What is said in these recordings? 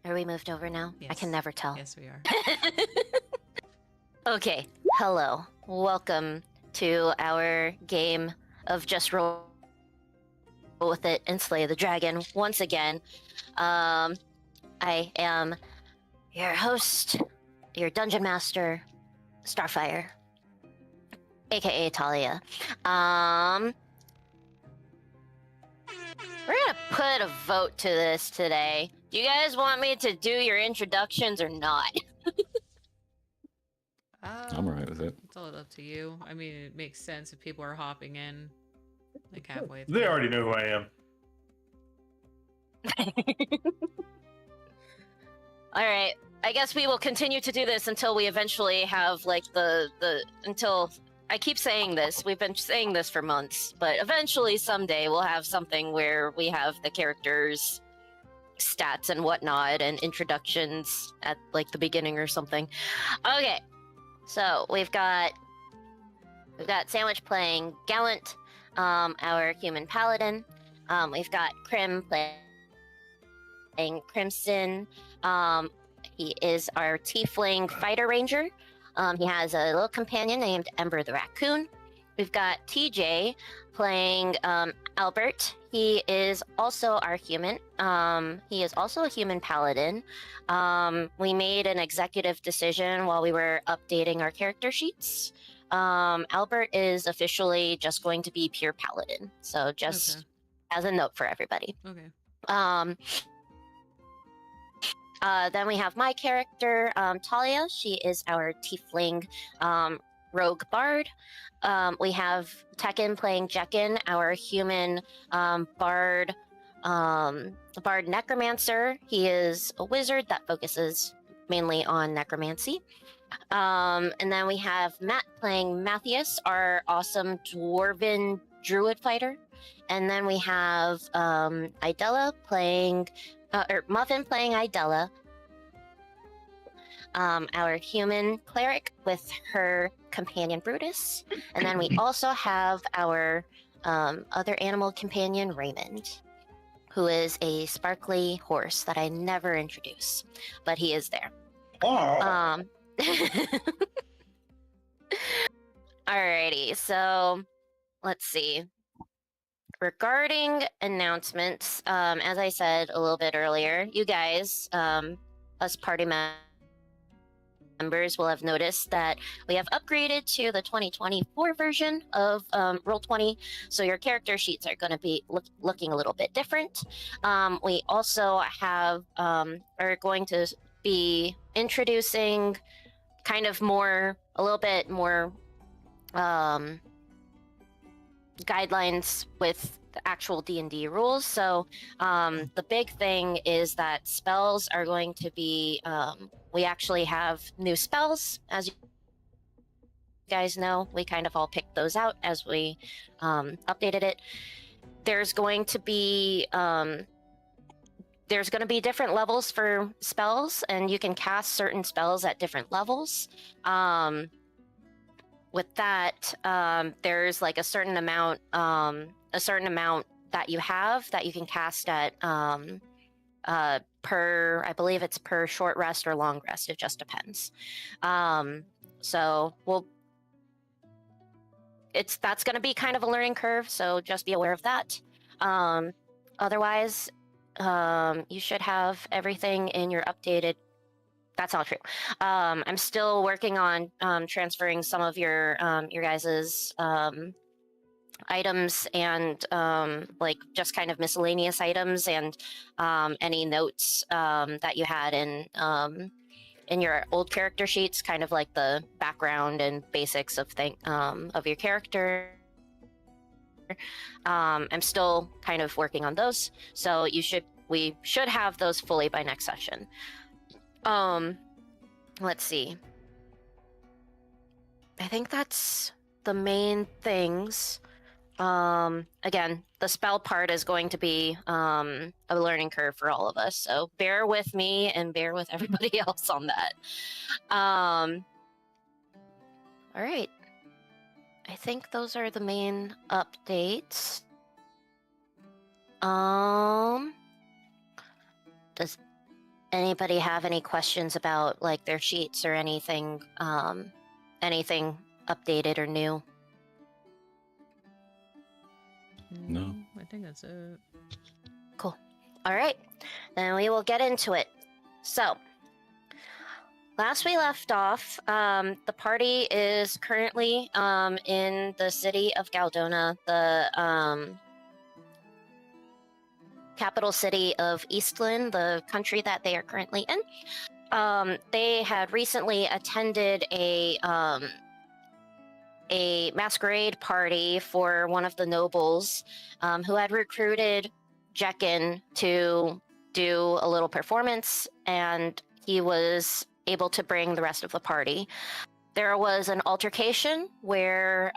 Are we moved over now? Yes. I can never tell. Yes, we are. Okay, hello. Welcome to our game of Just Roll with It and Slay the Dragon once again. I am your host, your dungeon master, Starfire, aka Talia. We're gonna put a vote to this today. Do you guys want me to do your introductions or not? I'm alright with it. It's all up to you. I mean, it makes sense if people are hopping in like halfway through. They already know who I am. All right. I guess we will continue to do this until we eventually have like until I keep saying this. We've been saying this for months, but eventually someday we'll have something where we have the characters' stats and whatnot and introductions at like the beginning or something. Okay. So we've got Sandwich playing Gallant, our human paladin. We've got Crim playing Crimson. He is our tiefling fighter ranger. He has a little companion named Ember the raccoon. We've got TJ playing Albert. He is also our human. He is also a human paladin. We made an executive decision while we were updating our character sheets. Albert is officially just going to be pure paladin. So just as a note for everybody. Okay. Then we have my character, Talia. She is our tiefling rogue bard. We have Tekken playing Jekken, our human bard necromancer. He is a wizard that focuses mainly on necromancy. And then we have Matt playing Matthias, our awesome dwarven druid fighter. And then we have Idella playing, or Muffin playing Idella, our human cleric with her companion Brutus. And then we also have our other animal companion Raymond, who is a sparkly horse that I never introduce, but he is there. Oh. Alrighty, so let's see. Regarding announcements, as I said a little bit earlier, you guys, us party members, will have noticed that we have upgraded to the 2024 version of Roll20, so your character sheets are going to be looking a little bit different. We also have are going to be introducing kind of a little bit more guidelines with the actual D&D rules. So the big thing is that spells are going to be, we actually have new spells. As you guys know, we kind of all picked those out as we updated it. There's going to be different levels for spells, and you can cast certain spells at different levels. With that, there's like a certain amount that you have that you can cast at per, I believe it's per short rest or long rest. It just depends. So that's going to be kind of a learning curve. So just be aware of that. Otherwise, you should have everything in your updated. That's not true. I'm still working on transferring some of your guys's items and like just kind of miscellaneous items and any notes that you had in your old character sheets, kind of like the background and basics of your character. I'm still kind of working on those, so we should have those fully by next session. Let's see. I think that's the main things. Again, the spell part is going to be a learning curve for all of us, so bear with me and bear with everybody else on that. All right. I think those are the main updates. Does Anybody have any questions about like their sheets or anything? Anything updated or new? No. I think that's it. Cool. All right, then we will get into it. So, last we left off, the party is currently in the city of Galdona, the capital city of Eastland, the country that they are currently in. They had recently attended a masquerade party for one of the nobles who had recruited Jekin to do a little performance, and he was able to bring the rest of the party. There was an altercation where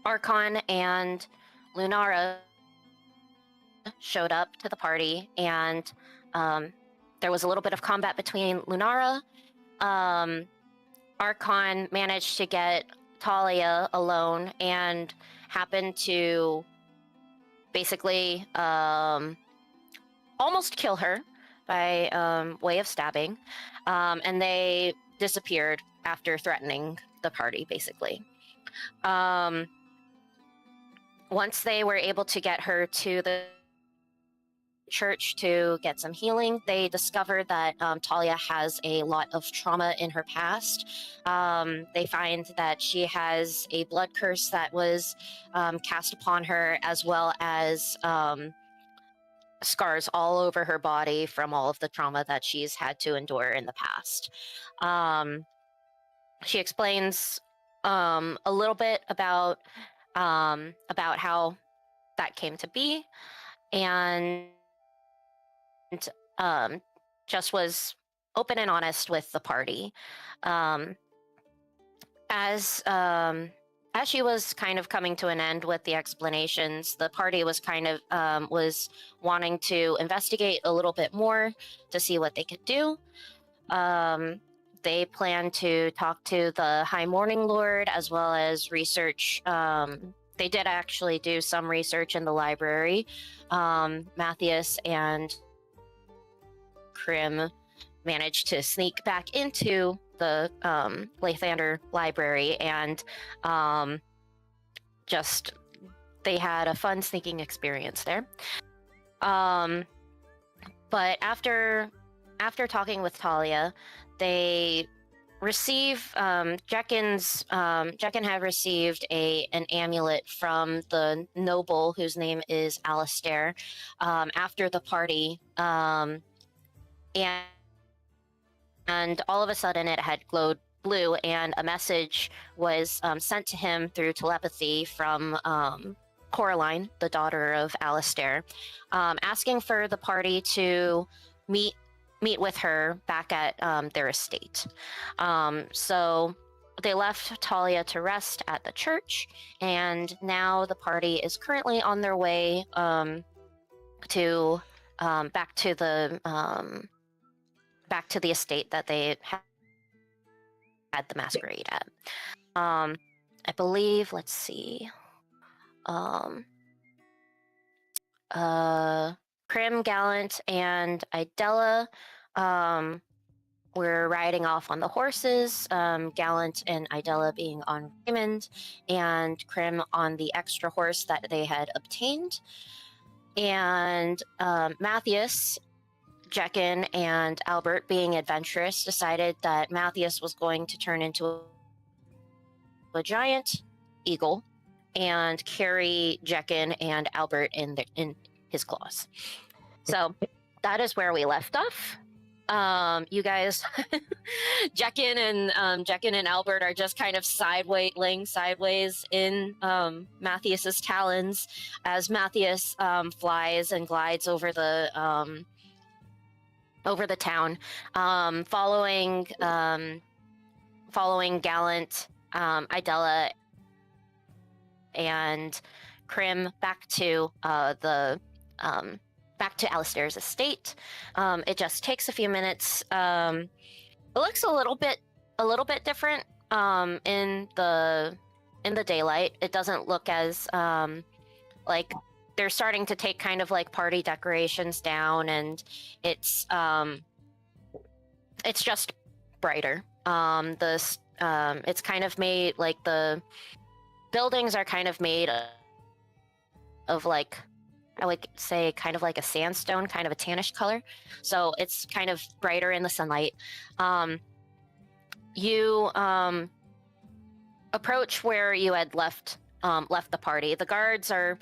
Archon and Lunara showed up to the party, and there was a little bit of combat between Lunara. Archon managed to get Talia alone and happened to basically almost kill her by way of stabbing, and they disappeared after threatening the party, basically. Once they were able to get her to the church to get some healing, they discovered that Talia has a lot of trauma in her past. They find that she has a blood curse that was cast upon her, as well as scars all over her body from all of the trauma that she's had to endure in the past. She explains a little bit about how that came to be, and just was open and honest with the party. As she was kind of coming to an end with the explanations, the party was kind of was wanting to investigate a little bit more to see what they could do. They plan to talk to the High Morning Lord, as well as research. They did actually do some research in the library. Matthias and Krim managed to sneak back into the Lathander library, and just they had a fun sneaking experience there. But after talking with Talia, they receive Jekin had received an amulet from the noble whose name is Alistair after the party, and all of a sudden it had glowed blue, and a message was sent to him through telepathy from Coraline, the daughter of Alistair, asking for the party to meet with her back at their estate. So they left Talia to rest at the church, and now the party is currently on their way to back to the estate that they had the masquerade at. I believe, let's see. Krim, Gallant, and Idella were riding off on the horses, Gallant and Idella being on Raymond, and Krim on the extra horse that they had obtained. And Matthias, Jekin, and Albert, being adventurous, decided that Matthias was going to turn into a giant eagle and carry Jekin and Albert in his claws. So that is where we left off. You guys, Jekin and Albert are just kind of laying sideways in Matthias's talons as Matthias flies and glides over the town, following Gallant, Idella, and Krim back to Alistair's estate. It just takes a few minutes. It looks a little bit different in the daylight. It doesn't look as like they're starting to take kind of like party decorations down, and it's just brighter. It's kind of made like the buildings are kind of made of like, I would say kind of like a sandstone, kind of a tannish color. So it's kind of brighter in the sunlight. You approach where you had left the party. The guards are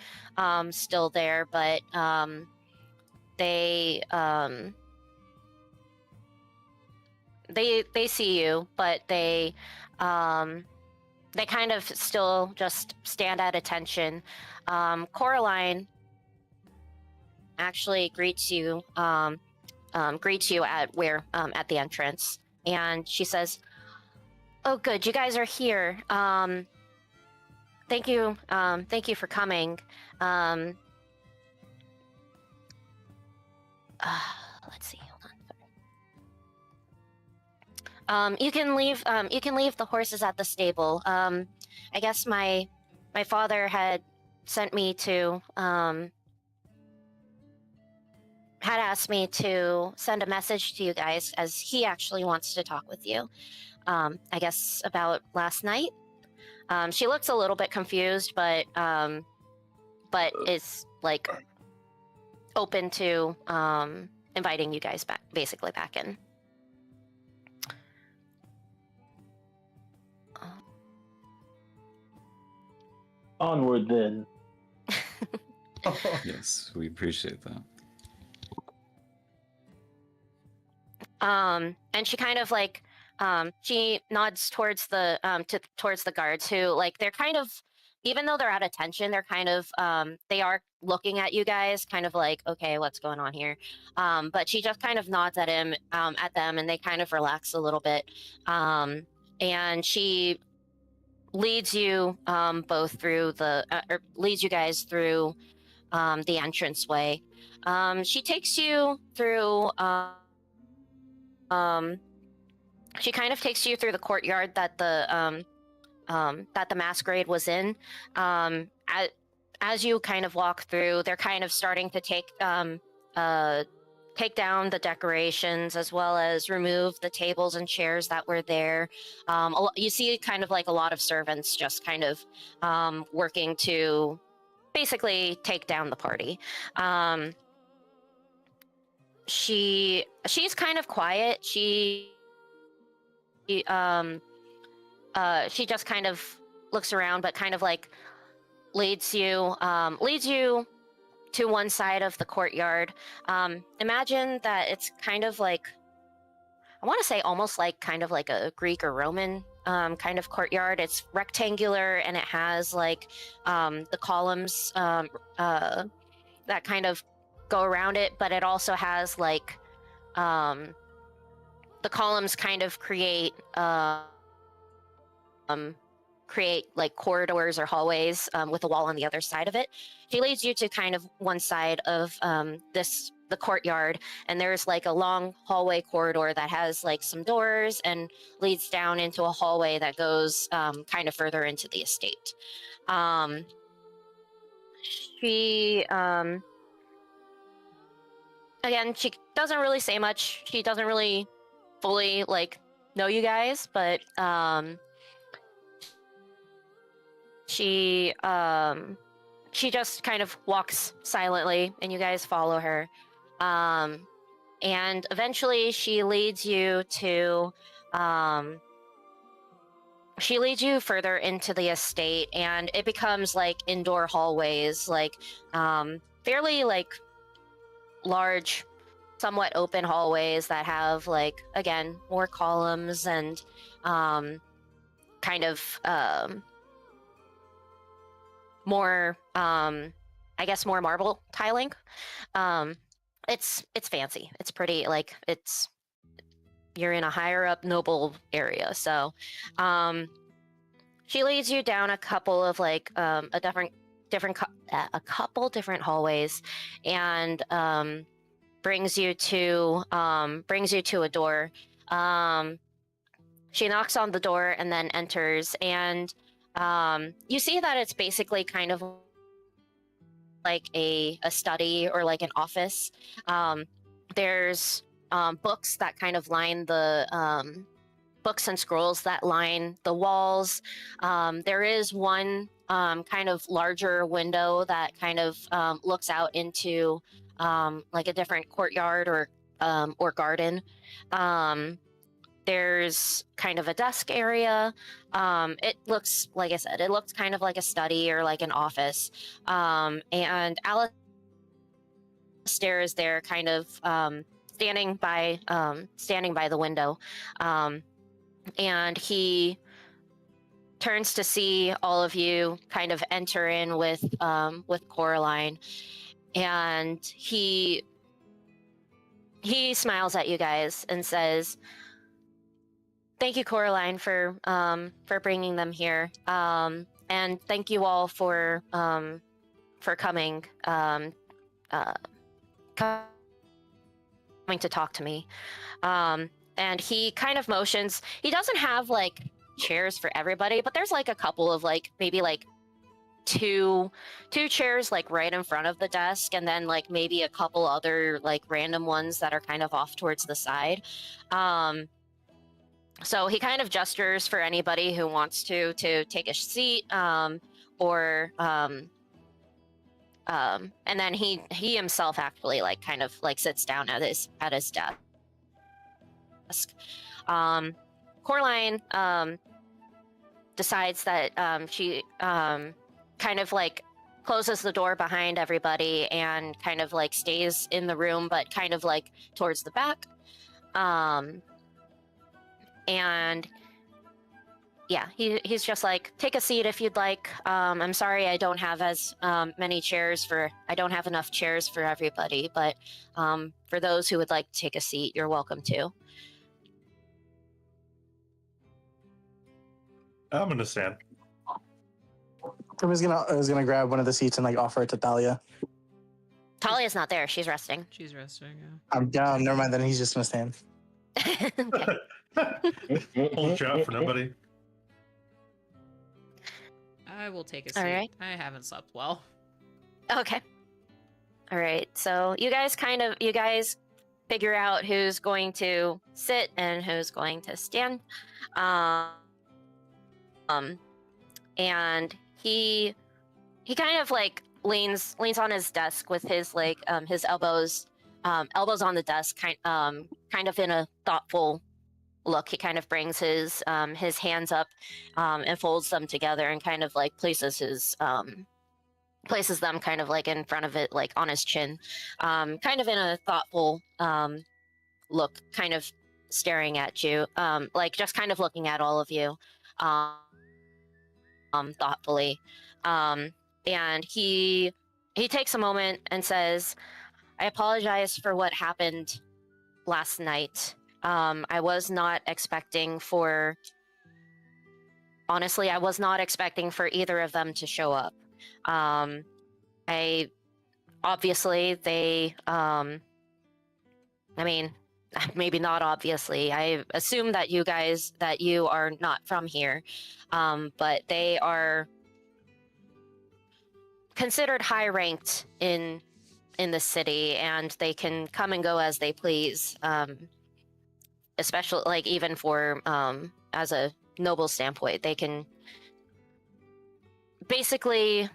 still there, but they see you, but they kind of still just stand at attention. Coraline actually greets you at at the entrance, and she says, "Oh, good, you guys are here. Thank you for coming. Let's see, hold on. You can leave the horses at the stable. I guess my father had sent me to had asked me to send a message to you guys, as he actually wants to talk with you. I guess about last night." She looks a little bit confused, but is like open to inviting you guys back in. Onward then. Yes, we appreciate that. And she kind of like she nods towards the towards the guards, who, like, they're kind of, even though they're at attention, they're kind of they are looking at you guys kind of like, okay, what's going on here? But she just kind of nods at them, and they kind of relax a little bit. And she leads you both through or leads you guys through the entranceway. She takes you through she kind of takes you through the courtyard that the masquerade was in. As you kind of walk through, they're kind of starting to take down the decorations, as well as remove the tables and chairs that were there. You see kind of like a lot of servants just kind of working to basically take down the party. She's kind of quiet. She just kind of looks around, but kind of like leads you to one side of the courtyard. Imagine that it's kind of like, I want to say almost like kind of like a Greek or Roman kind of courtyard. It's rectangular, and it has like the columns that kind of go around it, but it also has like the columns kind of create like corridors or hallways with a wall on the other side of it. She leads you to kind of one side of the courtyard, and there's like a long hallway corridor that has like some doors and leads down into a hallway that goes kind of further into the estate. She again, she doesn't really say much. She doesn't really fully like know you guys, but she just kind of walks silently, and you guys follow her. And eventually she leads you further into the estate, and it becomes like indoor hallways, like fairly like large, somewhat open hallways that have like, again, more columns and kind of more I guess more marble tiling. It's fancy. It's pretty, like, you're in a higher up noble area. So she leads you down a couple of like a couple different hallways, and brings you to a door. She knocks on the door and then enters, and you see that it's basically kind of like a study or like an office. There's books that kind of line the books and scrolls that line the walls. There is one kind of larger window that kind of looks out into like a different courtyard or garden. There's kind of a desk area. It looks, like I said, it looks kind of like a study or like an office. And Alistair is there, kind of standing by the window, and he turns to see all of you kind of enter in with Coraline, and he smiles at you guys and says, "Thank you, Coraline, for bringing them here, and thank you all for coming coming to talk to me." And he kind of motions. He doesn't have like chairs for everybody, but there's like a couple of like maybe like two chairs like right in front of the desk, and then like maybe a couple other like random ones that are kind of off towards the side. So he kind of gestures for anybody who wants to take a seat, and then he himself actually like kind of like sits down at his desk. Coraline decides that she kind of like closes the door behind everybody and kind of like stays in the room, but kind of like towards the back. And yeah, he's just like, take a seat if you'd like. I'm sorry I don't have as many chairs I don't have enough chairs for everybody, but for those who would like to take a seat, you're welcome to. I'm gonna stand. I was gonna grab one of the seats and like offer it to Thalia. Talia's not there. She's resting. She's resting. Yeah. I'm down. Never mind. Then he's just gonna stand. Okay. Hold you out for nobody. I will take a seat. All right. I haven't slept well. Okay. All right. So you guys figure out who's going to sit and who's going to stand. And he kind of like leans on his desk with his like his elbows on the desk, kind of in a thoughtful look. He kind of brings his hands up and folds them together and kind of like places them kind of like in front of it, like on his chin, kind of in a thoughtful look, kind of staring at you, like just kind of looking at all of you thoughtfully. And he takes a moment and says, "I apologize for what happened last night. I was not expecting for either of them to show up. Maybe not obviously. I assume that you are not from here, but they are considered high ranked in the city, and they can come and go as they please, especially like even for as a noble standpoint, they can basically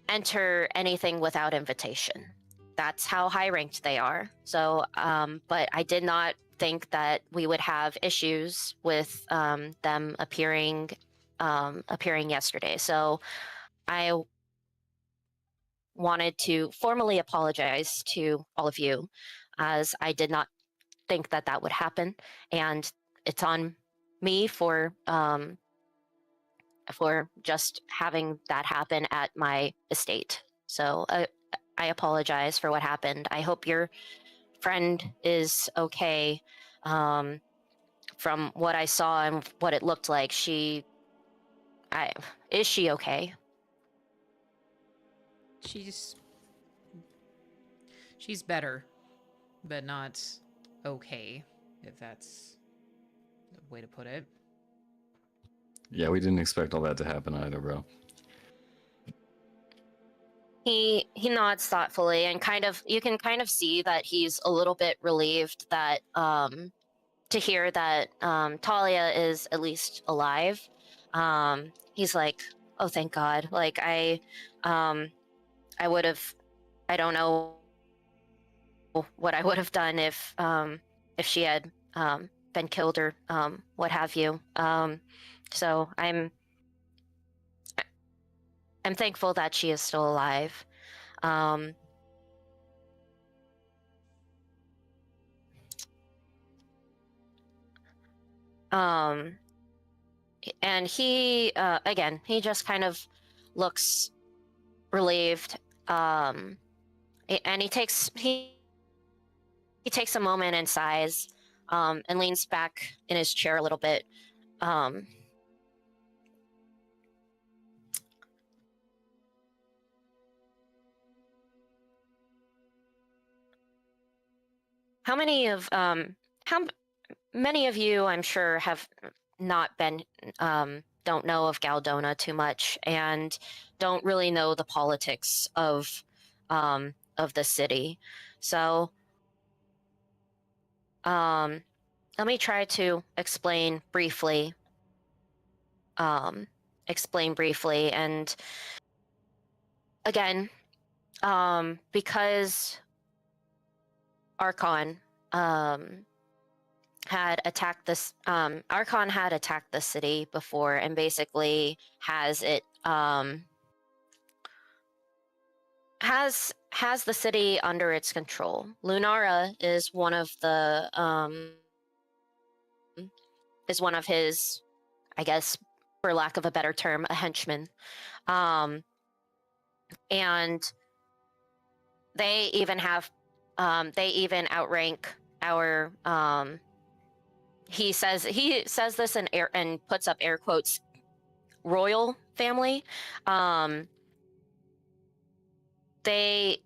enter anything without invitation. That's how high ranked they are. So, but I did not think that we would have issues with them appearing yesterday. So I wanted to formally apologize to all of you, as I did not think that would happen, and it's on me for just having that happen at my estate. So I apologize for what happened. I hope your friend is okay. From what I saw and what it looked like, is she okay? She's better, but not okay, if that's the way to put it. Yeah, we didn't expect all that to happen either, bro. He nods thoughtfully and kind of you can kind of see that he's a little bit relieved that to hear that Talia is at least alive. He's like, "Oh, thank God!" Like I would have, I don't know what I would have done if she had been killed or what have you. So I'm thankful that she is still alive. Um, um, and he again he just kind of looks relieved. And he takes a moment and sighs, and leans back in his chair a little bit. Um, how many of how many of you, I'm sure, have not been don't know of Galdona too much and don't really know the politics of the city. So let me try to explain briefly. And again, because Archon had attacked this Archon had attacked the city before and basically has it has the city under its control. Lunara is one of his, I guess, for lack of a better term, a henchman. And they even outrank our he says this in air and puts up air quotes, royal family. They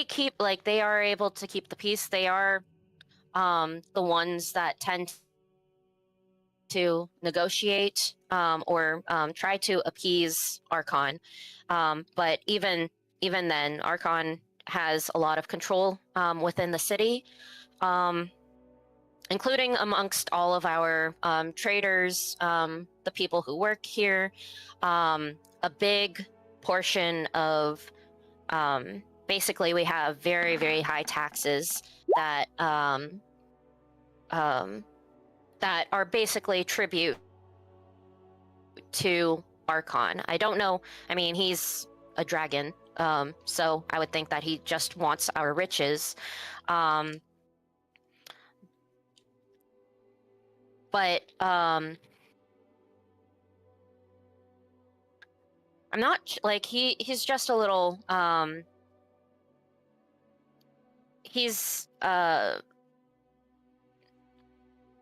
keep, like, they are able to keep the peace. They are the ones that tend to negotiate or try to appease Archon. But even then, Archon has a lot of control within the city, including amongst all of our traders, the people who work here. A big portion of basically we have very, very high taxes that that are basically tribute to Archon. I don't know. I mean, he's a dragon, so I would think that he just wants our riches. But I'm not like he's just a little he's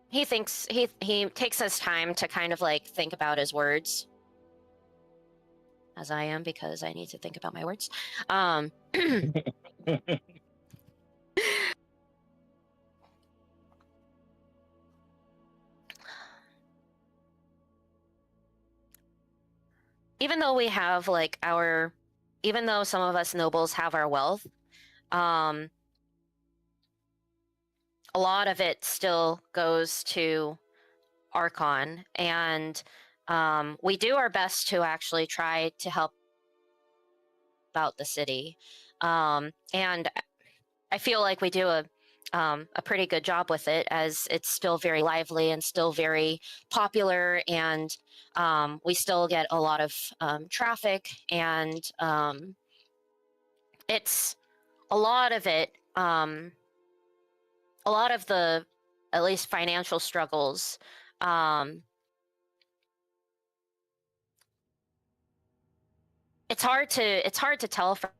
he thinks he takes his time to kind of like think about his words, as I am, because I need to think about my words. Even though we have like even though some of us nobles have our wealth, a lot of it still goes to Archon, and we do our best to actually try to help out the city. And I feel like we do a pretty good job with it, as it's still very lively and still very popular, and we still get a lot of traffic, and it's a lot of it. A lot of the, at least, financial struggles. It's hard to tell from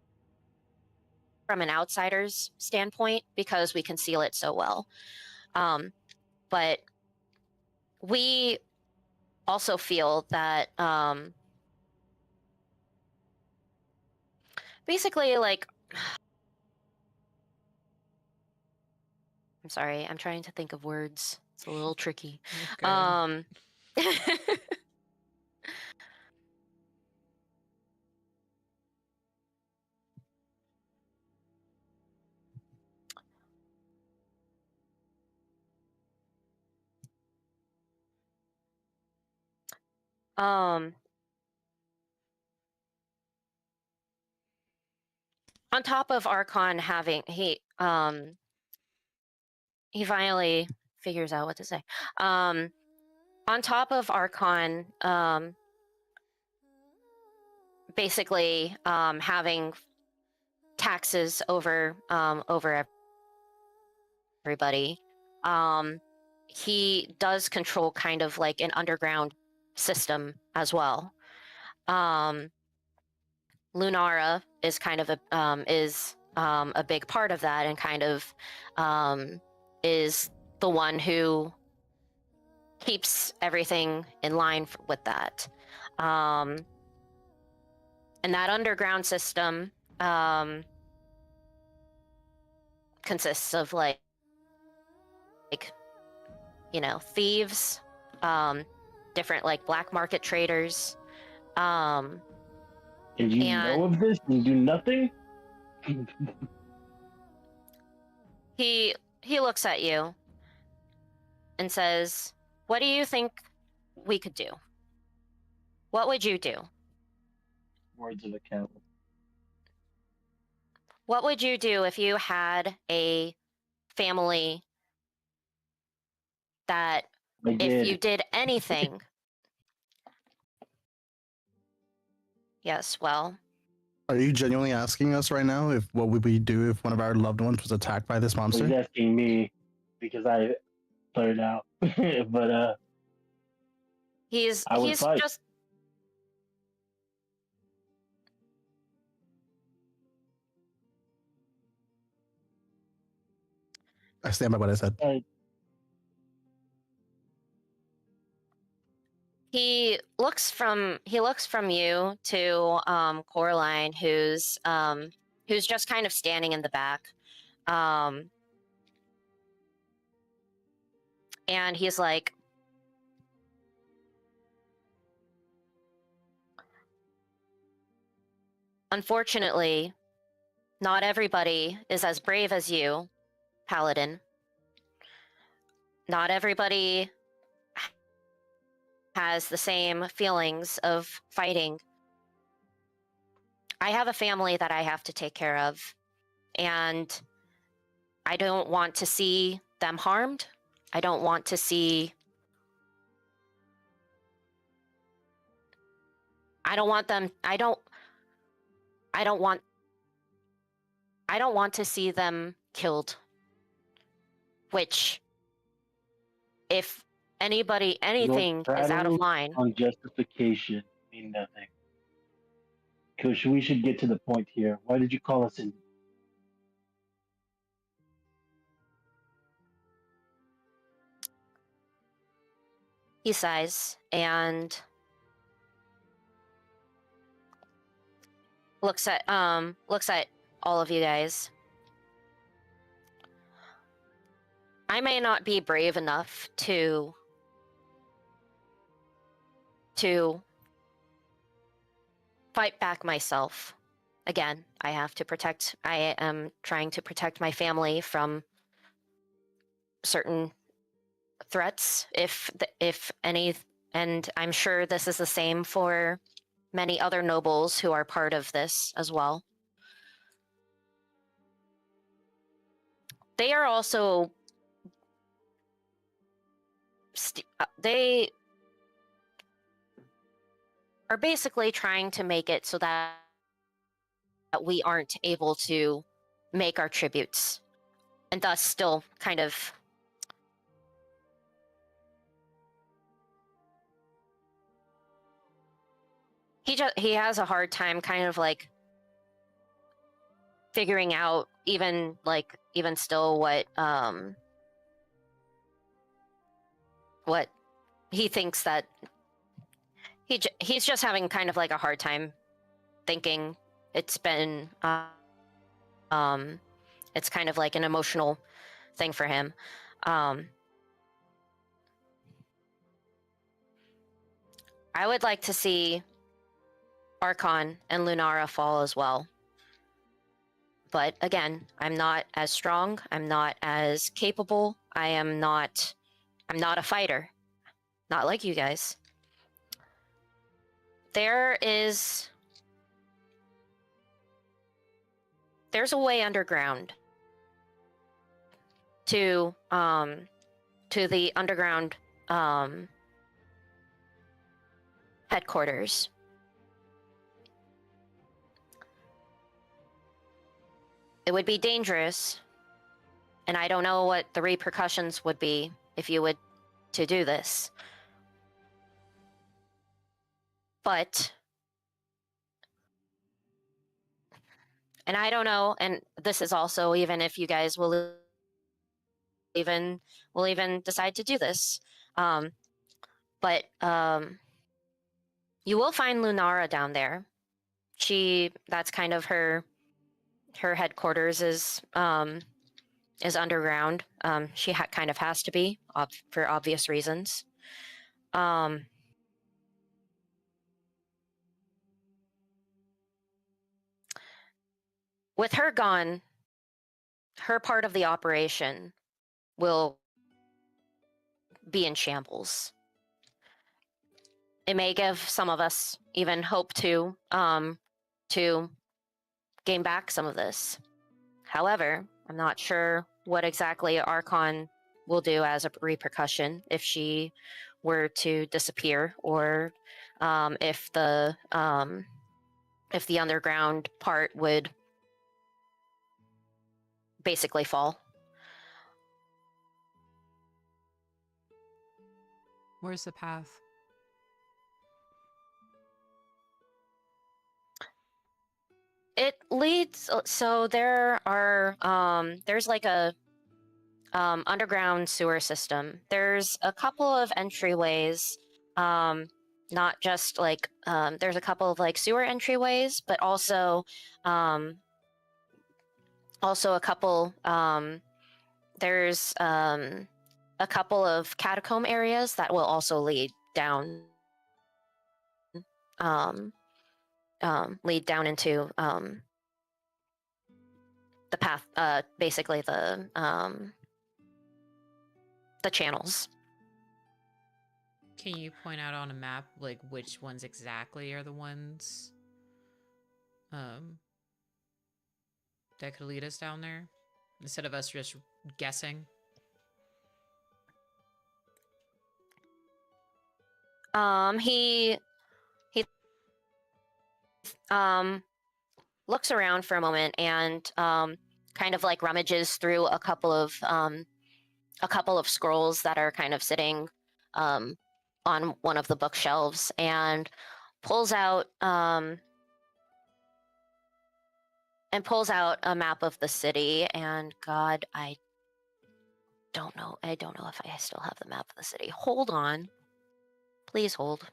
an outsider's standpoint because we conceal it so well. But we also feel that basically, like, I'm sorry, I'm trying to think of words. It's a little tricky. Okay. On top of Archon having he finally figures out what to say. On top of Archon basically having taxes over everybody, he does control kind of like an underground system as well. Lunara is kind of a big part of that, and kind of is the one who keeps everything in line with that. And that underground system consists of like thieves, different like black market traders. And you know of this and you do nothing? He looks at you and says, "What do you think we could do? What would you do? Words of a coward. What would you do if you had a family that if you did anything..." Yes, well... Are you genuinely asking us right now if what would we do if one of our loved ones was attacked by this monster? He's asking me because I blurted out. But he's fight. just... I stand by what I said. He looks from you to Coraline, who's just kind of standing in the back, and he's like, "Unfortunately, not everybody is as brave as you, Paladin. Not everybody has the same feelings of fighting. I have a family that I have to take care of, and I don't want to see them harmed. I don't want to see... I don't want to see them killed. Which, if anything is out of line..." On justification mean nothing. Because we should get to the point here. Why did you call us in? He sighs and looks at all of you guys. "I may not be brave enough to fight back myself. Again, I am trying to protect my family from certain threats, if any, and I'm sure this is the same for many other nobles who are part of this as well. They are also they are basically trying to make it so that we aren't able to make our tributes, and thus still kind of..." He has a hard time kind of like figuring out even still what he thinks that he's just having kind of like a hard time thinking. It's been it's kind of like an emotional thing for him. I would like to see Archon and Lunara fall as well. But again, I'm not as strong, I'm not as capable, I'm not a fighter. Not like you guys. there's a way underground to the underground headquarters. It would be dangerous, and I don't know what the repercussions would be if you would to do this. But, and I don't know, and this is also even if you guys will even decide to do this. But you will find Lunara down there. That's kind of her headquarters is underground. She kind of has to be for obvious reasons. With her gone, her part of the operation will be in shambles. It may give some of us even hope to gain back some of this. However, I'm not sure what exactly Archon will do as a repercussion if she were to disappear, or if the underground part would basically fall. Where's the path? It leads. So there's like a underground sewer system. There's a couple of entryways. Not just like there's a couple of like sewer entryways, but also a couple. There's a couple of catacomb areas that will also lead down. Lead down into the path, basically the channels. Can you point out on a map like which ones exactly are the ones that could lead us down there instead of us just guessing? He looks around for a moment and kind of like rummages through a couple of scrolls that are kind of sitting on one of the bookshelves, and pulls out a map of the city. And God, I don't know if I still have the map of the city. Hold on. Please hold.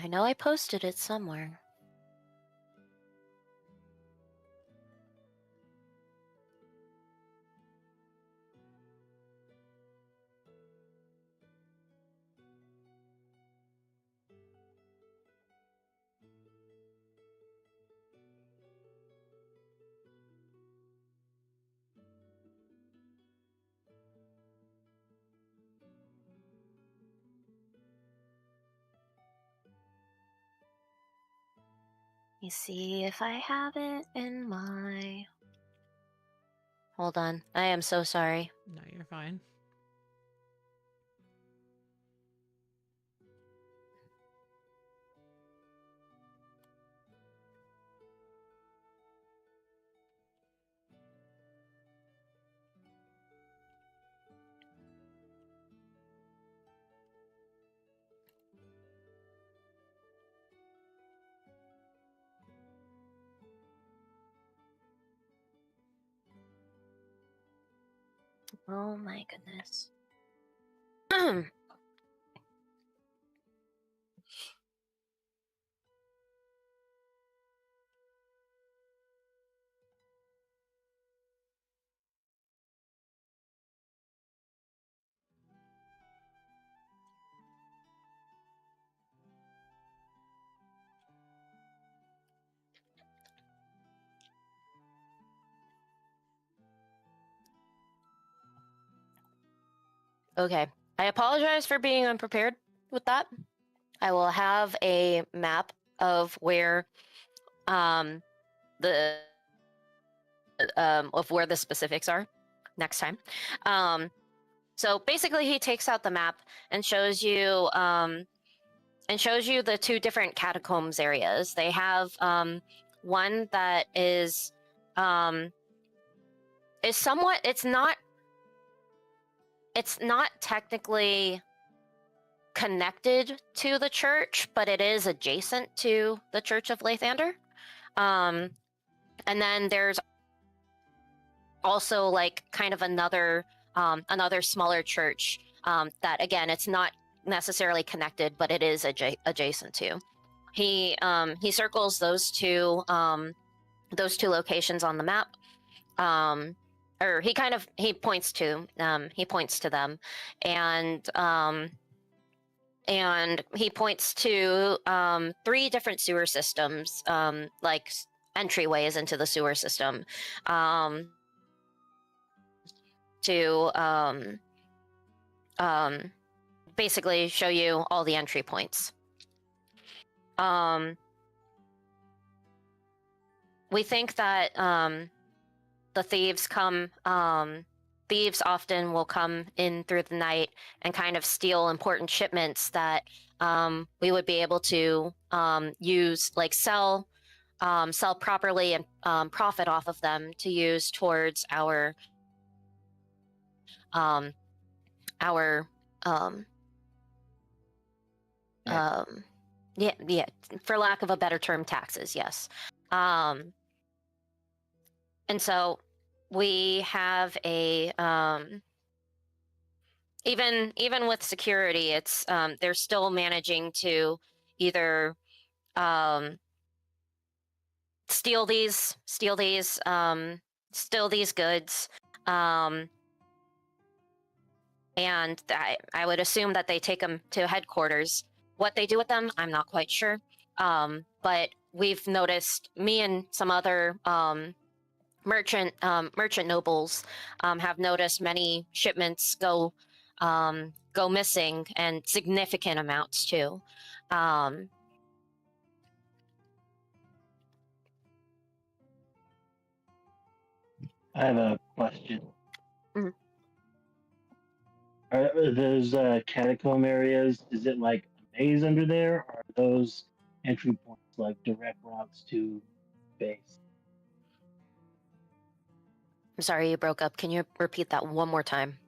I know I posted it somewhere. Let me see if I have it in my... Hold on. I am so sorry. No, you're fine. Oh my goodness. Okay. I apologize for being unprepared with that. I will have a map of where the of where the specifics are next time. So basically, he takes out the map and shows you the two different catacombs areas. They have one that is somewhat. It's not technically connected to the church, but it is adjacent to the Church of Lathander. And then there's also like kind of another smaller church that again, it's not necessarily connected, but it is adjacent to. He circles those two locations on the map. Or he points to them, and he points to 3 different sewer systems, like entryways into the sewer system, to basically show you all the entry points. We think that the thieves often will come in through the night and kind of steal important shipments that we would be able to use, like sell properly and profit off of them to use towards our yeah, for lack of a better term, taxes, yes. And so we have a even with security, it's they're still managing to either steal these goods, and I would assume that they take them to headquarters. What they do with them, I'm not quite sure. But we've noticed, me and some other merchant nobles have noticed many shipments go missing, and significant amounts too. I have a question. Mhm. Are those catacomb areas, is it like a maze under there, or are those entry points like direct routes to base? I'm sorry, you broke up. Can you repeat that one more time?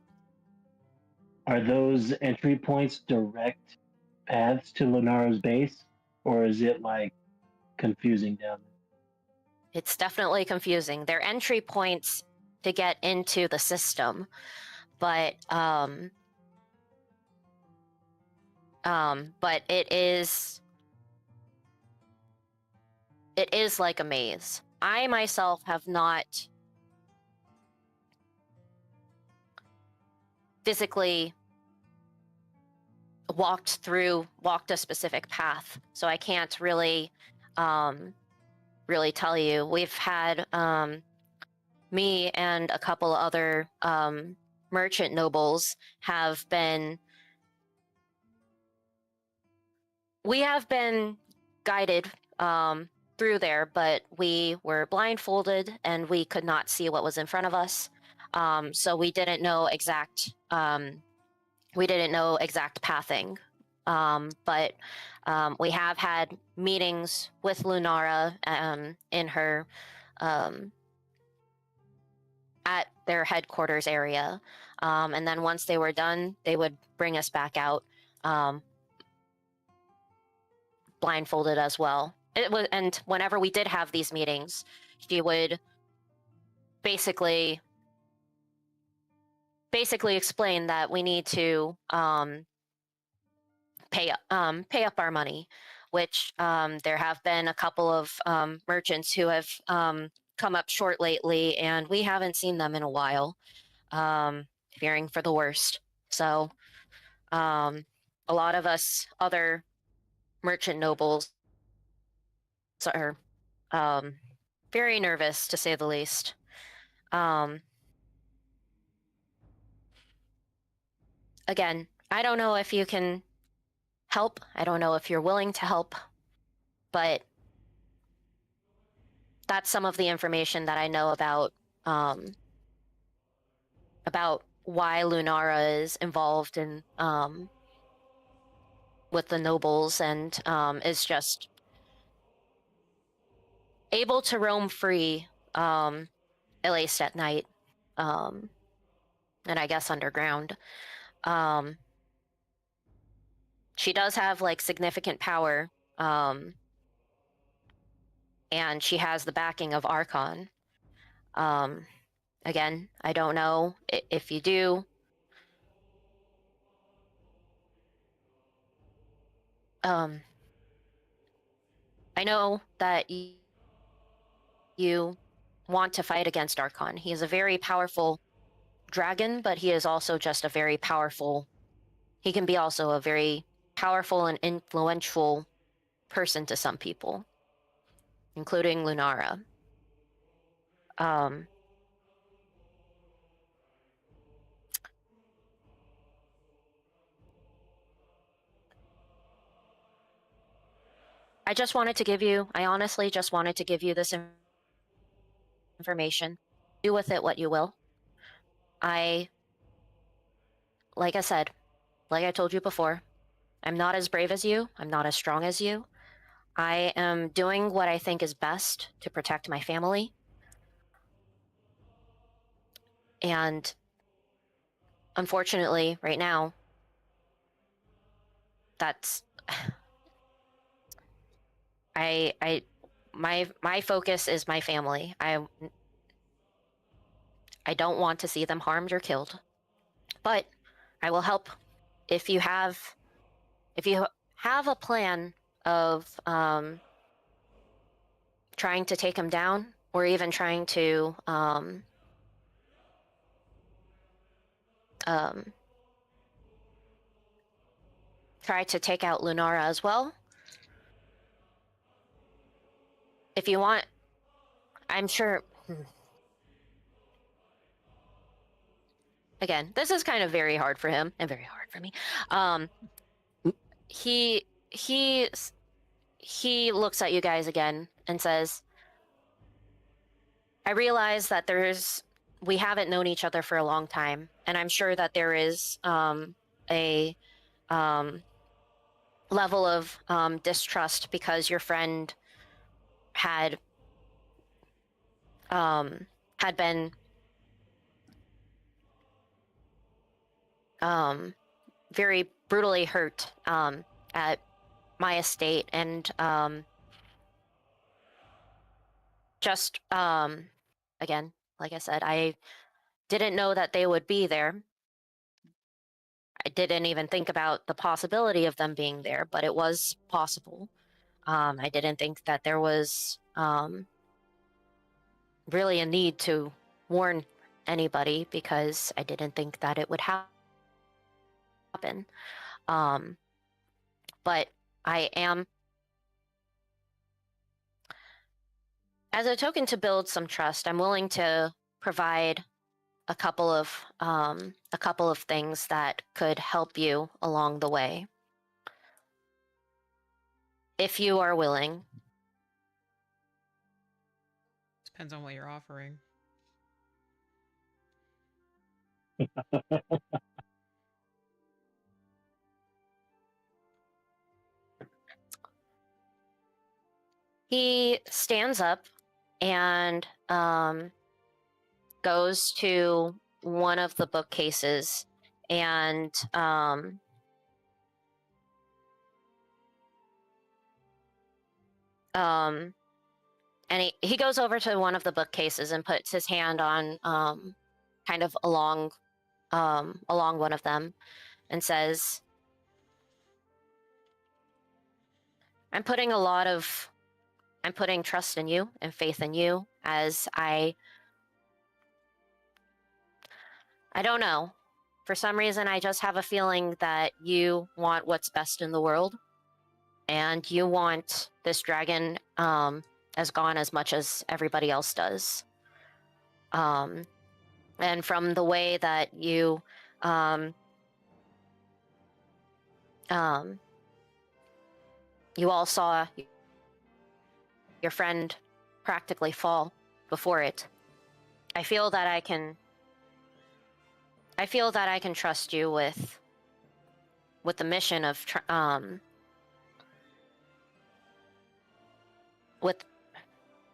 Are those entry points direct paths to Lunara's base, or is it like confusing down there? It's definitely confusing. They're entry points to get into the system, but it is like a maze. I myself have not physically walked a specific path, so I can't really tell you. We've had me and a couple other merchant nobles have been guided through there, but we were blindfolded and we could not see what was in front of us. So we didn't know exact pathing. But we have had meetings with Lunara in her at their headquarters area, and then once they were done, they would bring us back out blindfolded as well. And whenever we did have these meetings, she would basically explain that we need to pay up our money, which there have been a couple of merchants who have come up short lately, and we haven't seen them in a while, fearing for the worst. So a lot of us other merchant nobles are very nervous, to say the least. again, I don't know if you can help. I don't know if you're willing to help, but that's some of the information that I know about why Lunara is involved in with the nobles and is just able to roam free, at least at night, and I guess underground. Um, she does have like significant power, and she has the backing of Archon. Um, Again, I don't know if you do. I know that you want to fight against Archon. He is a very powerful dragon, but he is also just a very powerful. He can be also a very powerful and influential person to some people, including Lunara. Um, I honestly just wanted to give you this information. Do with it what you will. I, like I said, like I told you before, I'm not as brave as you. I'm not as strong as you. I am doing what I think is best to protect my family. And unfortunately, right now, that's my focus is my family. I don't want to see them harmed or killed. But I will help if you have a plan of trying to take him down, or even trying to um, try to take out Lunara as well. If you want, I'm sure. Again, this is kind of very hard for him and very hard for me. He he looks at you guys again and says, I realize that we haven't known each other for a long time, and I'm sure that there is a level of distrust because your friend had had been very brutally hurt at my estate, and just again, like I said, I didn't know that they would be there. I didn't even think about the possibility of them being there, but it was possible. I didn't think that there was really a need to warn anybody because I didn't think that it would happen. But I am, as a token to build some trust, I'm willing to provide a couple of things that could help you along the way, if you are willing. Depends on what you're offering. He stands up and goes to one of the bookcases and he goes over to one of the bookcases and puts his hand on kind of along one of them and says, I'm putting trust in you and faith in you, as I don't know. For some reason, I just have a feeling that you want what's best in the world, and you want this dragon as gone as much as everybody else does. And from the way that you um, you all saw your friend practically fall before it. I feel that I can trust you with the mission of with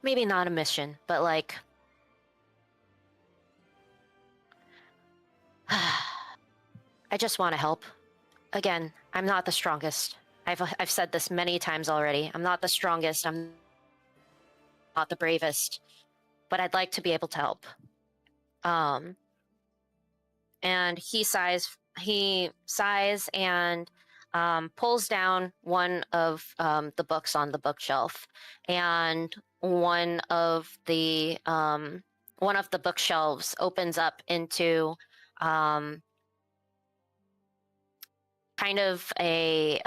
maybe not a mission, but like I just want to help. Again, I'm not the strongest. I've said this many times already. I'm not the strongest. I'm not the bravest, but I'd like to be able to help. And he sighs and pulls down one of the books on the bookshelf, and one of the bookshelves opens up into kind of a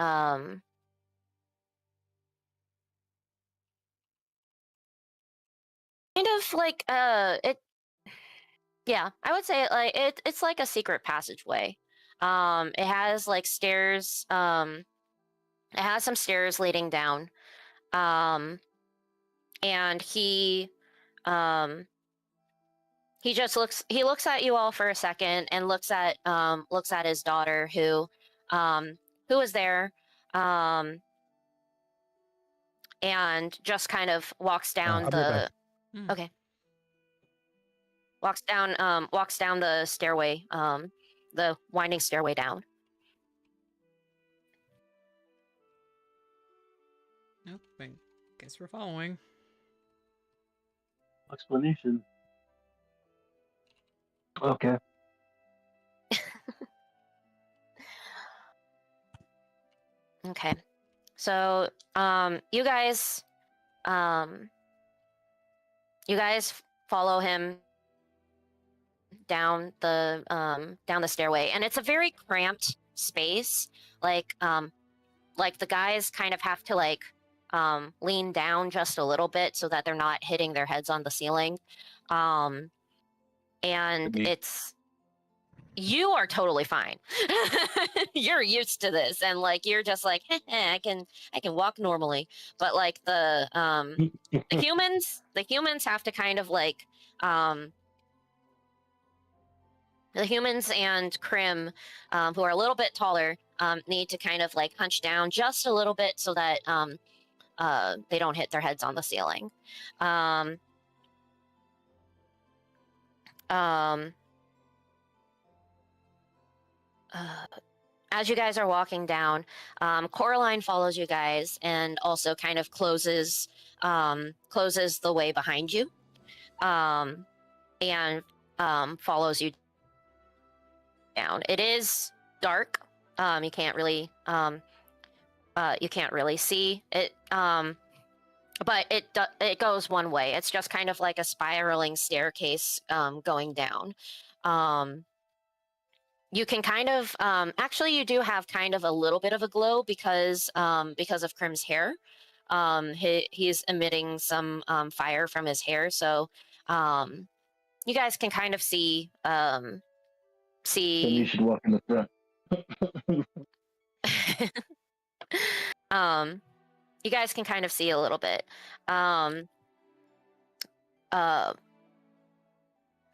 yeah, I would say like it's like a secret passageway. It has like stairs. It has some stairs leading down. And he just looks at you all for a second and looks at his daughter who was there, and just kind of walks down I'll be right back. okay. Walks down the stairway, the winding stairway down. Nope, I guess we're following. Explanation. Okay. Okay. So, you guys follow him down the stairway, and it's a very cramped space. Like the guys kind of have to like lean down just a little bit so that they're not hitting their heads on the ceiling. And you are totally fine. You're used to this, and like you're just like, I can walk normally. But like the humans have to kind of like the humans and Krim, who are a little bit taller, need to kind of like hunch down just a little bit so that they don't hit their heads on the ceiling. As you guys are walking down, Coraline follows you guys and also kind of closes the way behind you, and follows you down. It is dark. You can't really see it, but it goes one way. It's just kind of like a spiraling staircase going down. You can kind of actually you do have kind of a little bit of a glow because of Krim's hair. He's emitting some fire from his hair, so you guys can kind of see. Then you should walk in the front. You guys can kind of see a little bit.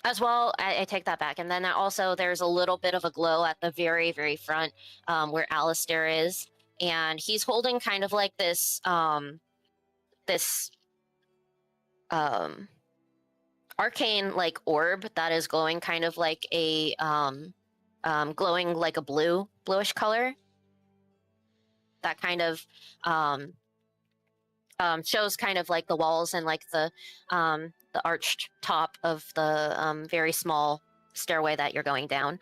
As well, I take that back. And then also there's a little bit of a glow at the very, very front, where Alistair is. And he's holding kind of like this arcane like orb that is glowing kind of like a glowing like a bluish color. That kind of shows kind of like the walls and like the arched top of the very small stairway that you're going down.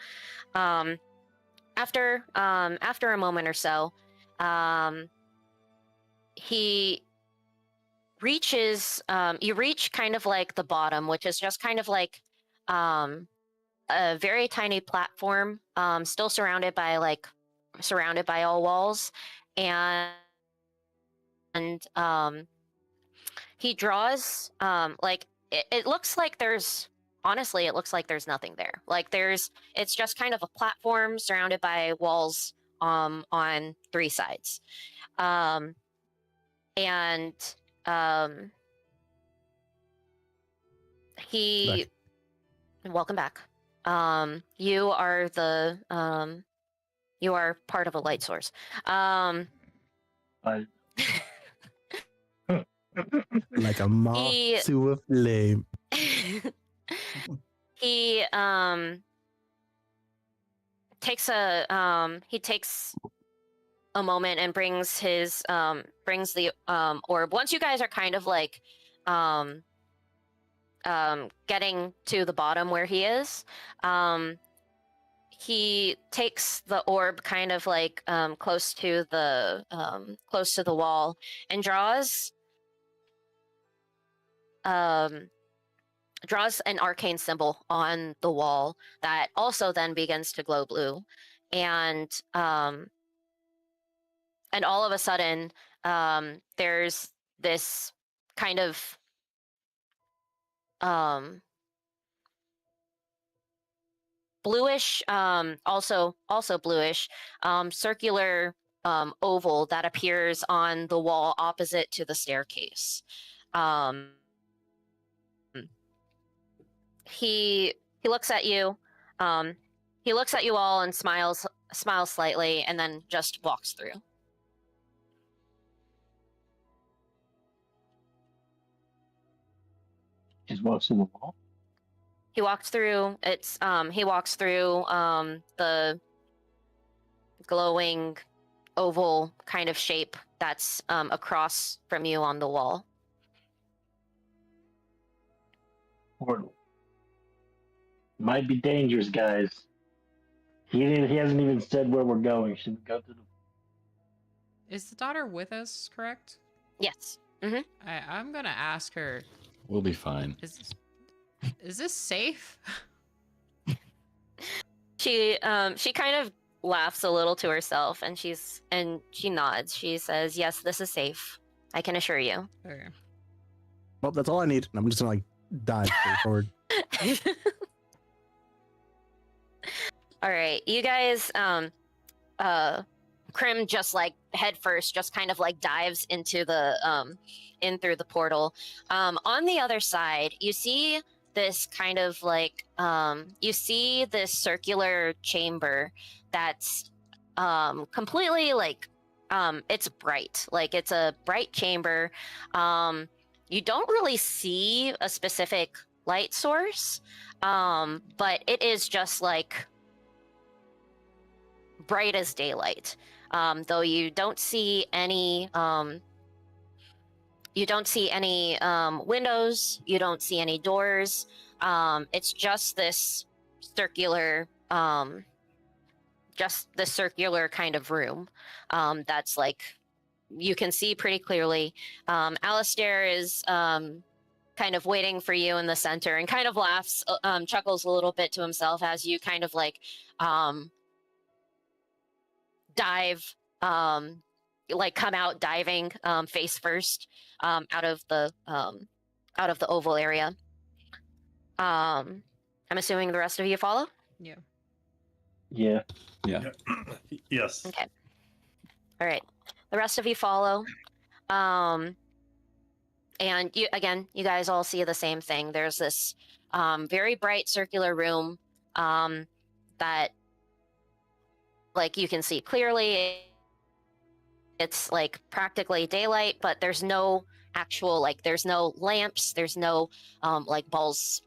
After a moment or so, he reaches. You reach kind of like the bottom, which is just kind of like a very tiny platform, still surrounded by all walls, and he draws like it looks like there's honestly it looks like there's nothing there. Like it's just kind of a platform surrounded by walls on 3 sides. And he welcome back. You are you are part of a light source. I- Like a moth He- to a flame. he takes a moment and brings the orb. Once you guys are kind of like getting to the bottom where he is, he takes the orb kind of like close to the wall and draws an arcane symbol on the wall that also then begins to glow blue, and all of a sudden there's this kind of bluish, also bluish, circular oval that appears on the wall opposite to the staircase. He looks at you. He looks at you all and smiles slightly, and then just walks through. Just walks through the wall. He walks through. He walks through the glowing oval kind of shape that's across from you on the wall. Portal. Might be dangerous, guys. He hasn't even said where we're going. Should we go to the? Is the daughter with us, correct? Yes. I'm gonna ask her, We'll be fine. is this safe? She kind of laughs a little to herself, and she nods. She says, "Yes, this is safe. I can assure you." Okay. Well, that's all I need. I'm just gonna like dive straight forward. All right, you guys. Krim just like head first, just kind of like dives into the in through the portal. On the other side, you see this kind of like you see this circular chamber that's completely like it's bright, like it's a bright chamber. You don't really see a specific light source, but it is just like bright as daylight. Though you don't see any windows, you don't see any doors. It's just this circular kind of room that's like you can see pretty clearly. Alistair is kind of waiting for you in the center and kind of laughs, chuckles a little bit to himself as you kind of like dive, like come out diving face first out of the oval area. I'm assuming the rest of you follow? Yeah. Yeah. Yeah. Yes. Okay. All right. The rest of you follow. And you guys all see the same thing. There's this very bright circular room that like you can see clearly. It's like practically daylight, but there's no actual like there's no lamps, there's no like balls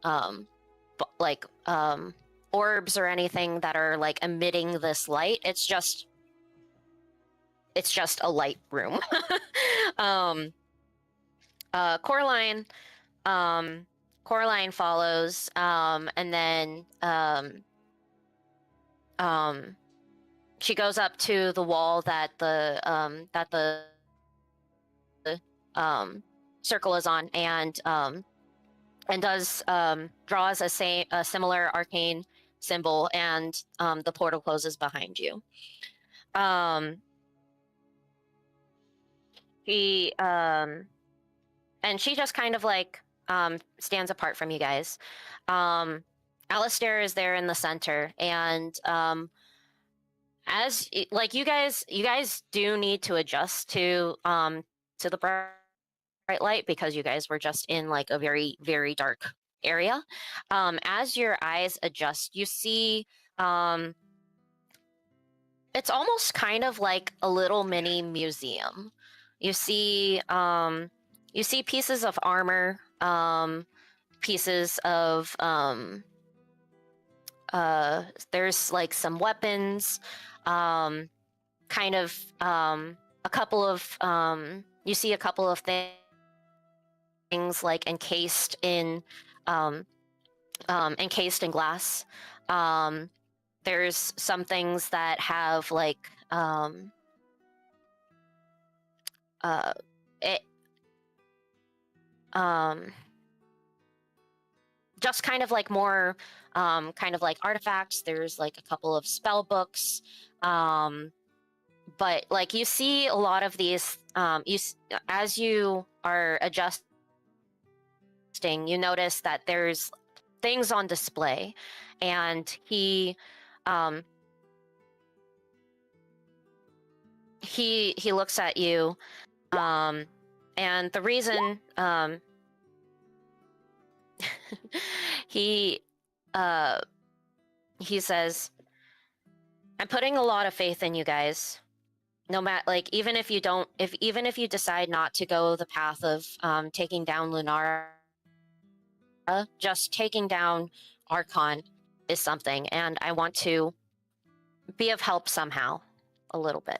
orbs or anything that are like emitting this light. It's just a light room. Coraline follows, and then she goes up to the wall that the circle is on, and does draws a similar arcane symbol, and the portal closes behind you. She just kind of like stands apart from you guys. Alistair is there in the center, and like you guys do need to adjust to the bright light because you guys were just in like a very very dark area. As your eyes adjust, you see it's almost kind of like a little mini museum. You see pieces of armor, pieces of there's like some weapons, kind of a couple of you see a couple of things like encased in glass. There's some things that have like it just kind of like more kind of like artifacts. There's like a couple of spell books, but like you see a lot of these as you are adjusting, you notice that there's things on display, and he looks at you, and the reason he says, "I'm putting a lot of faith in you guys. No matter, like, even if you decide not to go the path of taking down Lunara, just taking down Archon is something, and I want to be of help somehow, a little bit,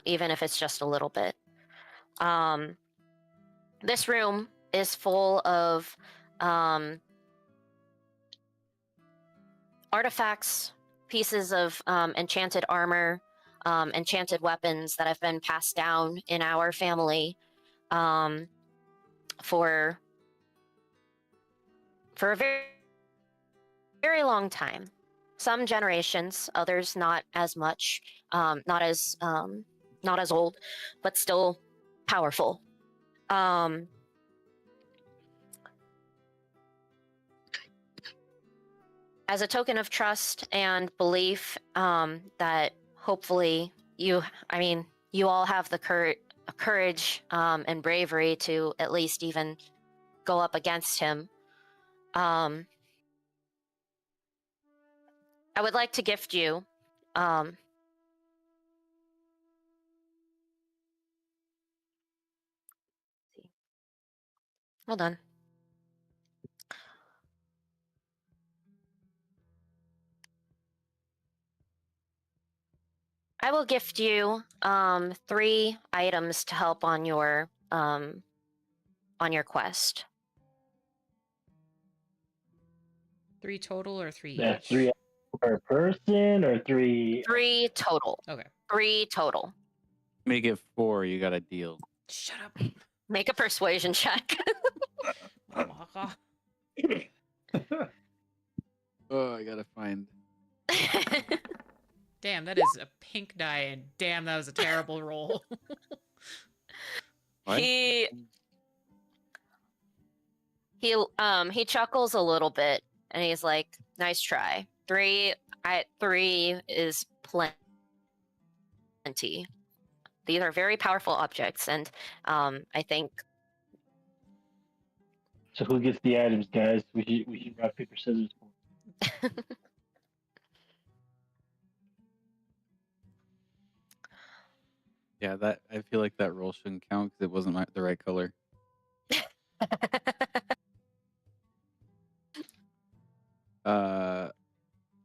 even if it's just a little bit. This room is full of artifacts, pieces of enchanted armor, enchanted weapons that have been passed down in our family for a very, very long time. Some generations, others not as much, not as old, but still powerful. As a token of trust and belief that hopefully you all have the courage and bravery to at least even go up against him. I would like to gift you hold on. I will gift you 3 items to help on your quest. 3 total or 3 That's each? 3 per person or 3? 3 total. Okay. 3 total. Make it 4. You got a deal. Shut up. Make a persuasion check. Motherfucker. Oh, I gotta find. Damn, that is a pink die, and damn, that was a terrible roll. What? He chuckles a little bit and he's like, "Nice try. 3 is plenty. These are very powerful objects, and I think." So who gets the items, guys? We should rock paper scissors. Yeah, that I feel like that roll shouldn't count because it wasn't the right color.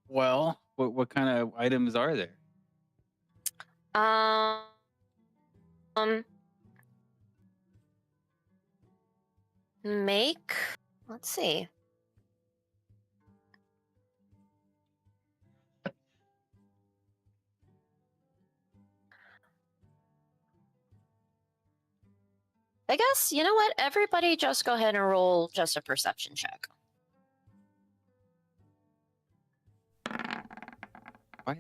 Well, what kind of items are there? Make. Let's see. I guess, you know what? Everybody just go ahead and roll just a perception check. What?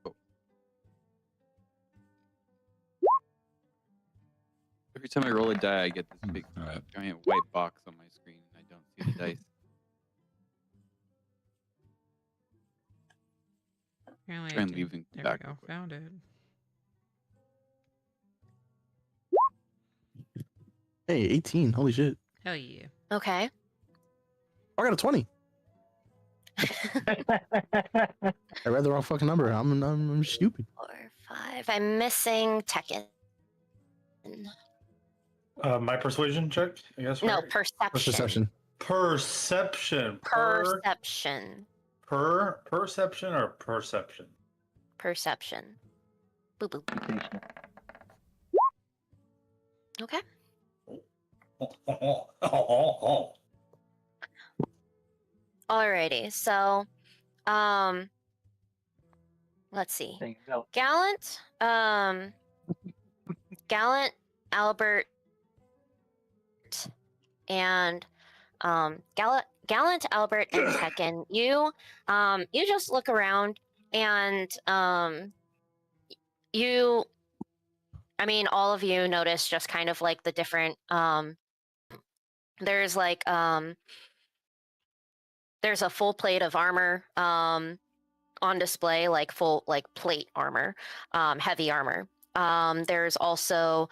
Oh. Every time I roll a die, I get this big Alright. giant white box on my screen. I don't see the dice. Apparently I Try and can- leave and There back we go. real quick. Found it. Hey, 18. Holy shit. Hell yeah. Okay. I got a 20. I read the wrong fucking number. I'm stupid. 4, 5. I'm missing Tekken. My persuasion check, I guess. No, right? perception. Perception. Perception. Perception. Perception or perception? Perception. Boop boop. Okay. Alrighty. So, let's see. There you go. Gallant, Gallant, Albert, and Gallant, Albert, and Tekken. You just look around and you, I mean, all of you notice just kind of like the different there's like there's a full plate of armor on display, like full like plate armor, heavy armor. There's also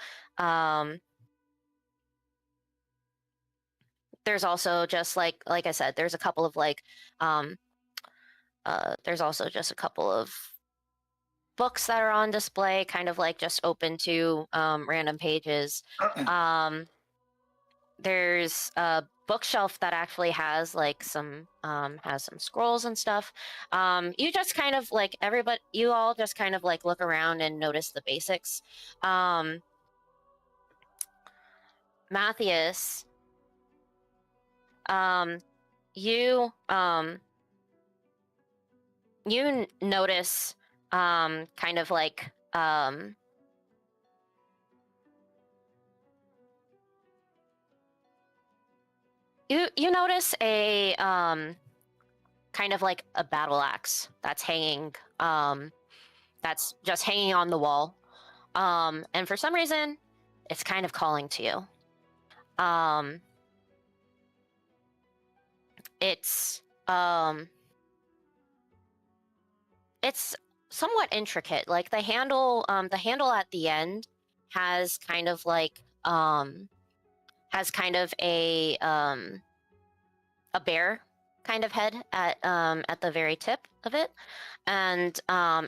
just like I said, there's a couple of like there's also just a couple of books that are on display, kind of like just open to random pages. There's a bookshelf that actually has like some scrolls and stuff. You just kind of like you all just kind of like look around and notice the basics. Matthias, you notice kind of like you notice a kind of like a battle axe that's hanging that's just hanging on the wall, and for some reason it's kind of calling to you. It's somewhat intricate. Like the handle at the end has kind of like a bear kind of head at the very tip of it, and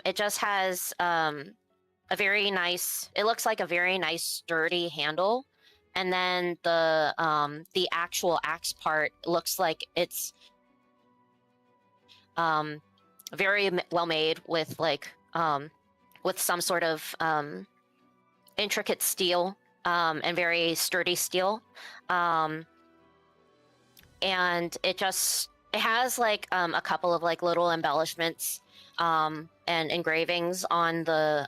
it just has a very nice. It looks like a very nice sturdy handle, and then the actual axe part looks like it's very well made with like with some sort of intricate steel and very sturdy steel, and it has like a couple of like little embellishments and engravings on the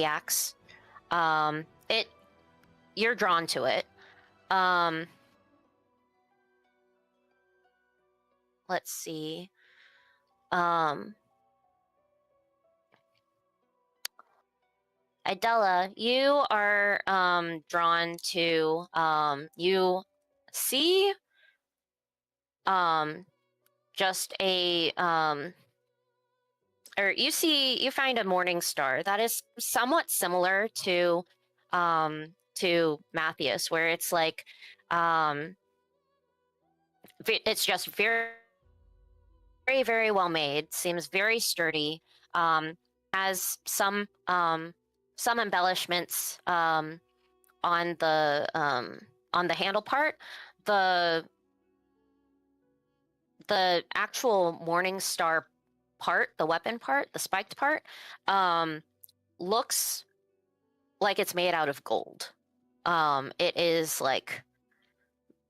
axe. You're drawn to it. Let's see. Idella, you are drawn to you see just a or you find a morning star that is somewhat similar to Matthias, where it's like it's just very very very well made, seems very sturdy, has some embellishments on the handle part. The actual morning star part, the weapon part, the spiked part, looks like it's made out of gold. It is like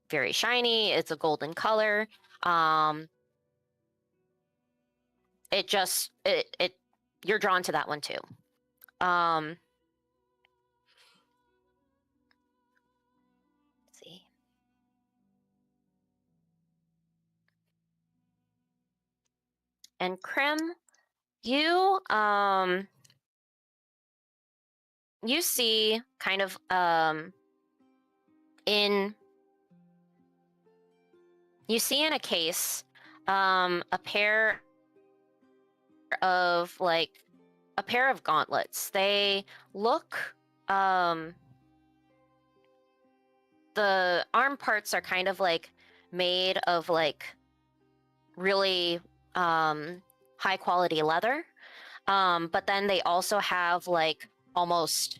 very shiny. It's a golden color. You're drawn to that one too. Let's see. And Krim, you see kind of in a case a pair of like a pair of gauntlets. They look the arm parts are kind of like made of like really high quality leather. But then they also have like almost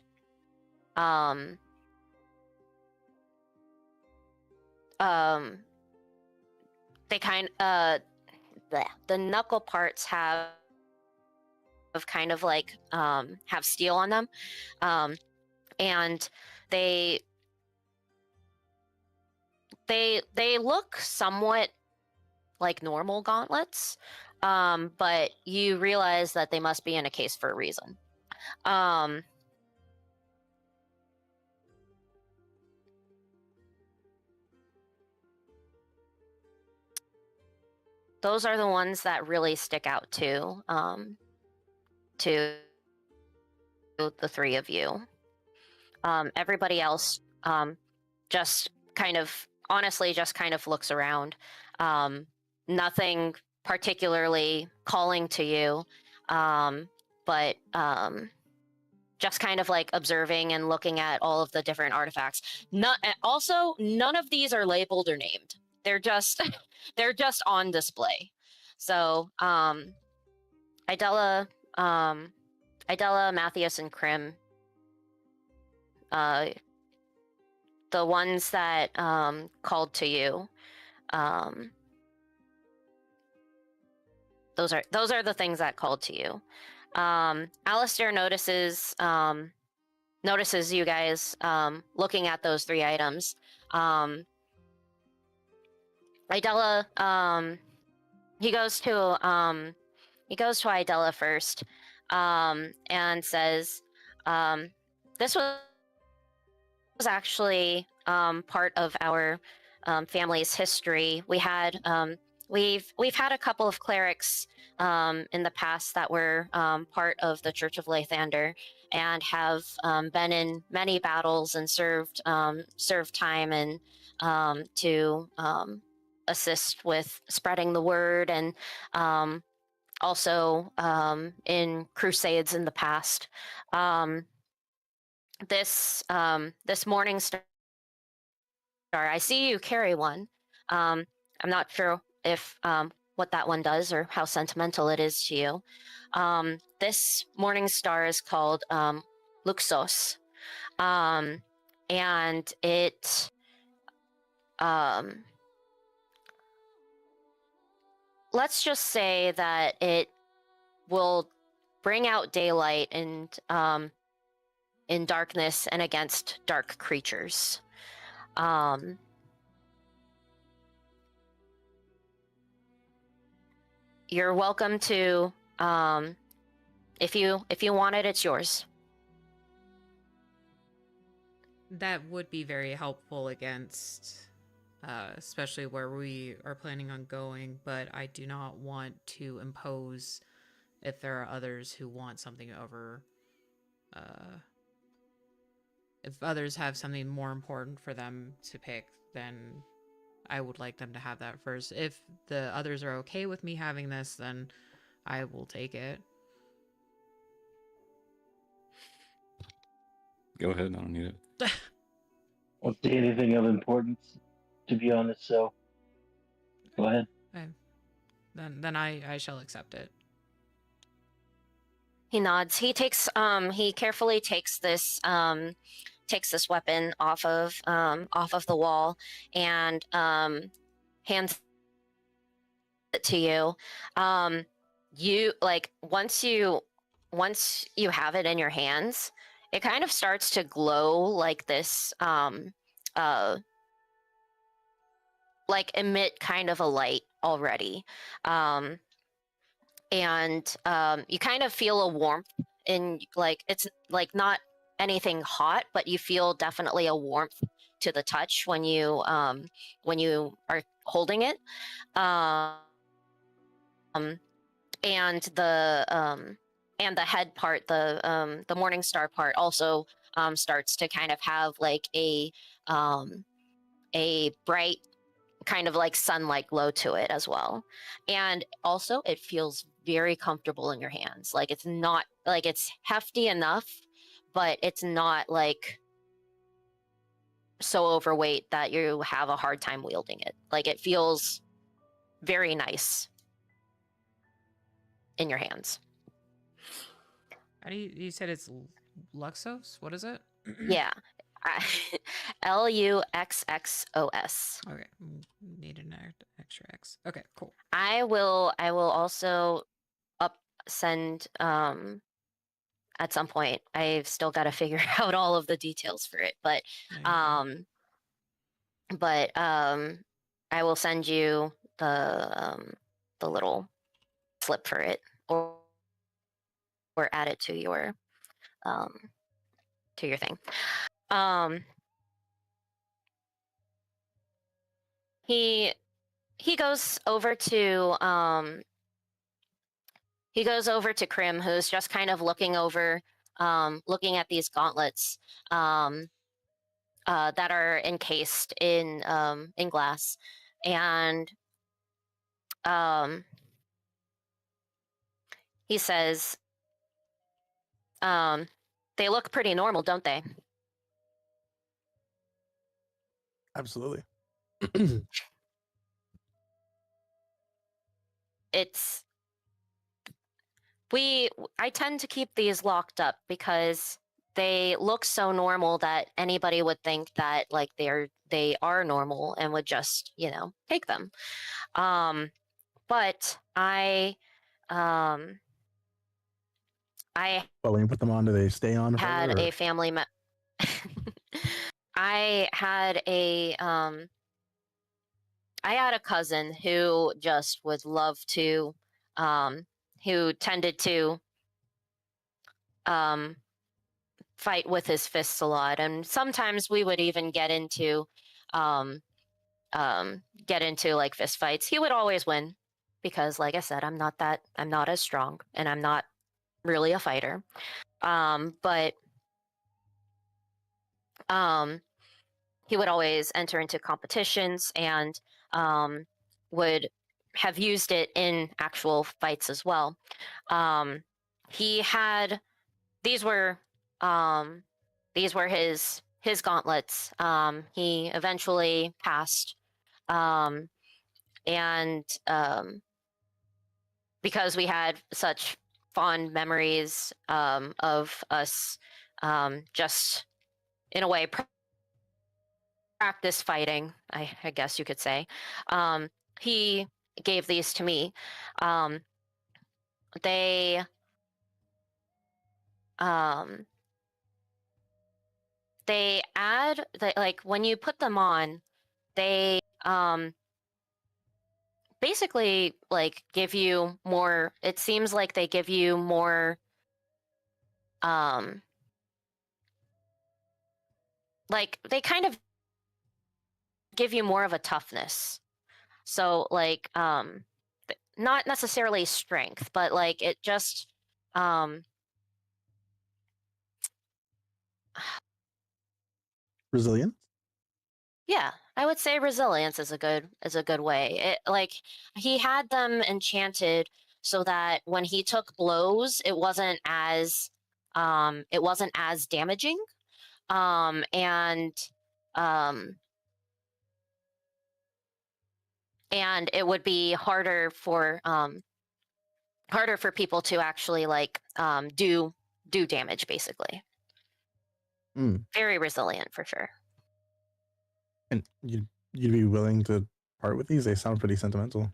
they kind the knuckle parts have kind of like have steel on them, and they look somewhat like normal gauntlets, but you realize that they must be in a case for a reason. Those are the ones that really stick out to the three of you. Everybody else just kind of honestly just kind of looks around. Nothing particularly calling to you, but just kind of like observing and looking at all of the different artifacts. Also, none of these are labeled or named. They're just they're just on display. So Idella, Matthias, and Krim, the ones that called to you, those are the things that called to you. Alistair notices you guys looking at those three items. Idella, he goes to Idella first, and says, "This was actually part of our family's history. We had we've had a couple of clerics in the past that were part of the Church of Lathander and have been in many battles and served time and to assist with spreading the word, and also in crusades in the past. This morning star, I see you carry one. I'm not sure if what that one does or how sentimental it is to you. This morning star is called Luxos, and it let's just say that it will bring out daylight and in darkness and against dark creatures. You're welcome to, if you want it, it's yours. That would be very helpful against, especially where we are planning on going, but I do not want to impose if there are others who want something over, if others have something more important for them to pick, then I would like them to have that first. If the others are okay with me having this, then I will take it. Go ahead, I don't need it. I don't see anything of importance, to be honest, so go ahead. Okay. Then I shall accept it. He nods. He carefully takes this weapon off of the wall and hands it to you. You like once you have it in your hands, it kind of starts to glow like this, like emit kind of a light already. And you kind of feel a warmth in, like, it's like not anything hot, but you feel definitely a warmth to the touch when you are holding it. And the head part, the morning star part, also starts to kind of have like a bright kind of like sun-like glow to it as well. And also it feels very comfortable in your hands. Like it's not like it's hefty enough, but it's not like so overweight that you have a hard time wielding it. Like it feels very nice in your hands. How do you said it's Luxos? What is it? Yeah. Luxxos. Okay. Need an extra X. Okay, cool. I will also send at some point. I've still got to figure out all of the details for it, but There you go. I will send you the little slip for it, or add it to your thing. He goes over to Krim, who's just kind of looking over, looking at these gauntlets that are encased in glass, and he says, "They look pretty normal, don't they?" Absolutely. I tend to keep these locked up because they look so normal that anybody would think that like they are normal and would just, take them. But I But when you put them on, do they stay on? had forever, a or- family I had a cousin who just would love to, who tended to fight with his fists a lot, and sometimes we would even get into like fist fights. He would always win because, like I said, I'm not as strong, and I'm not really a fighter. But he would always enter into competitions and would have used it in actual fights as well. He had these were his gauntlets. He eventually passed, and because we had such fond memories of us just in a way practice fighting, I guess you could say. He gave these to me. They like when you put them on, they basically like give you more. It seems like they give you more like they kind of give you more of a toughness. So like not necessarily strength, but like it just Resilience. yeah, I would say resilience is a good way. It like he had them enchanted so that when he took blows, it wasn't as damaging. Um and it would be harder for people to actually like do damage basically. Very resilient for sure. And you'd be willing to part with these? They sound pretty sentimental.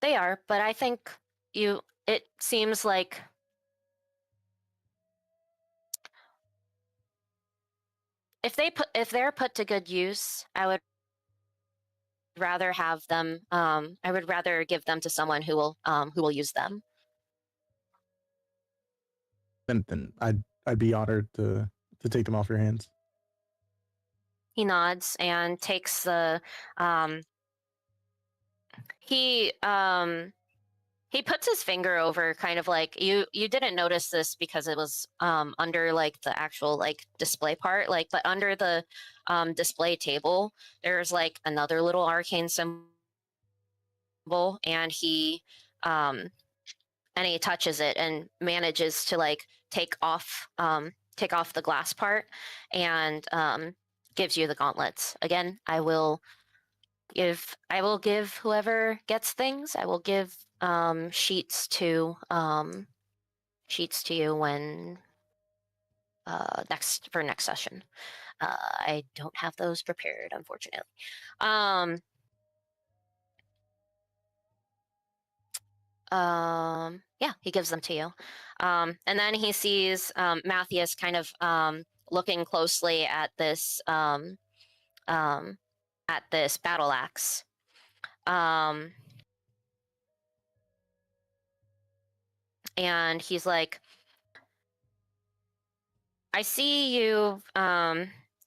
They are, but I think it seems like if they're put to good use, I would rather have them I would rather give them to someone who will use them. Then I'd be honored to take them off your hands. He nods and takes the he he puts his finger over, kind of like you didn't notice this because it was under like the actual like display part, like, but under the display table there's like another little arcane symbol, and he touches it and manages to like take off the glass part, and gives you the gauntlets. Again, I will give whoever gets things, I will give sheets to you when next session. I don't have those prepared, unfortunately. Yeah, he gives them to you. And then he sees Matthias kind of looking closely at this battle axe. And he's like, I see you,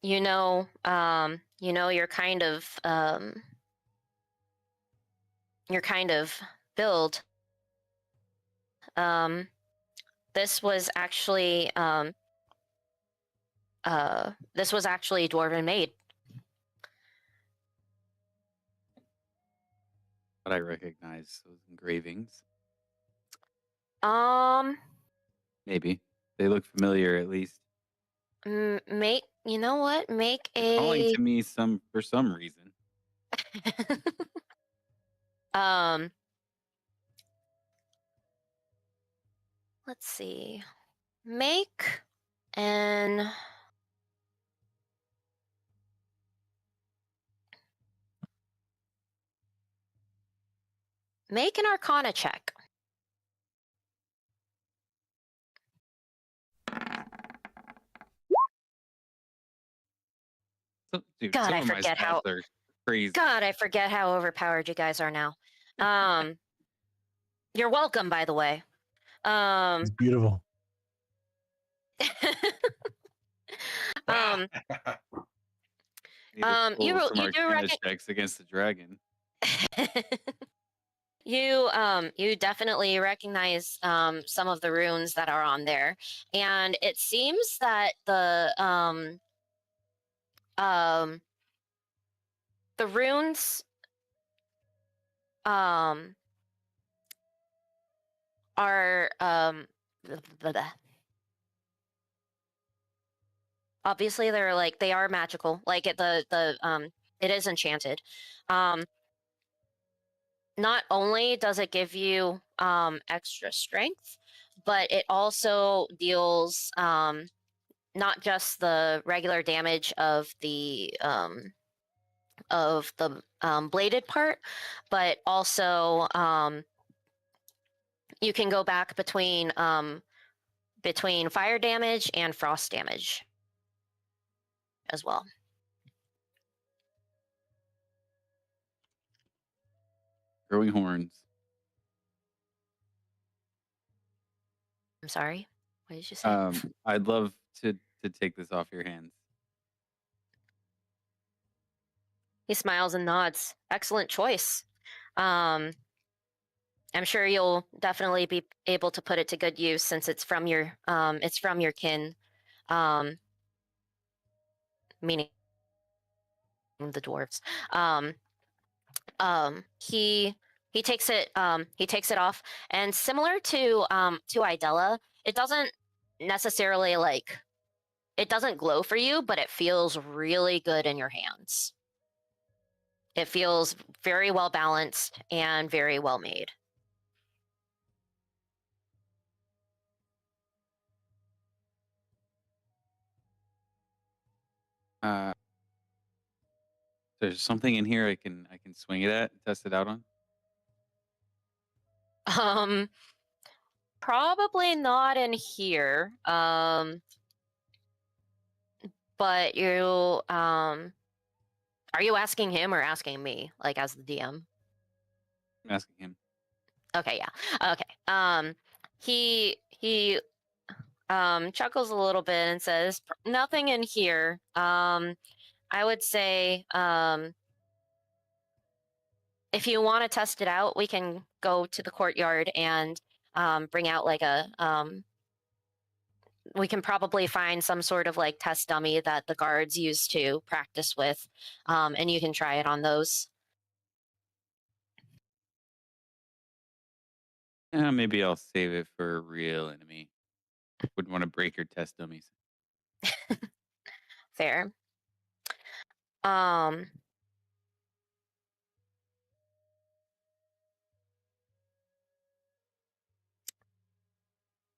you're kind of build. This was actually dwarven made. But I recognize those engravings. Maybe they look familiar at least. Make you know what? Make They're calling a to me for some reason. Let's see. Make an Arcana check. Dude, God, some I of my forget how- stats are crazy. God, I forget how overpowered you guys are now. You're welcome, by the way. It's beautiful. Need to pull you some do Arcana checks against the dragon. you definitely recognize some of the runes that are on there, and it seems that the runes are obviously they are magical, like it is enchanted. Not only does it give you extra strength, but it also deals not just the regular damage of the bladed part, but also you can go back between fire damage and frost damage as well. Growing horns. I'm sorry. What did you say? I'd love to take this off your hands. He smiles and nods. Excellent choice. I'm sure you'll definitely be able to put it to good use since it's from your kin, meaning the dwarves. He takes it off, and similar to Idella, it doesn't necessarily it doesn't glow for you, but it feels really good in your hands. It feels very well balanced and very well made. There's something in here I can swing it at and test it out on. Probably not in here. But you are you asking him or asking me, like as the DM? I'm asking him. Okay, yeah. Okay. He chuckles a little bit and says, "Nothing in here. I would say if you want to test it out, we can go to the courtyard and bring out like a we can probably find some sort of like test dummy that the guards use to practice with, and you can try it on those. Maybe I'll save it for a real enemy. Wouldn't want to break your test dummies. Fair. Um,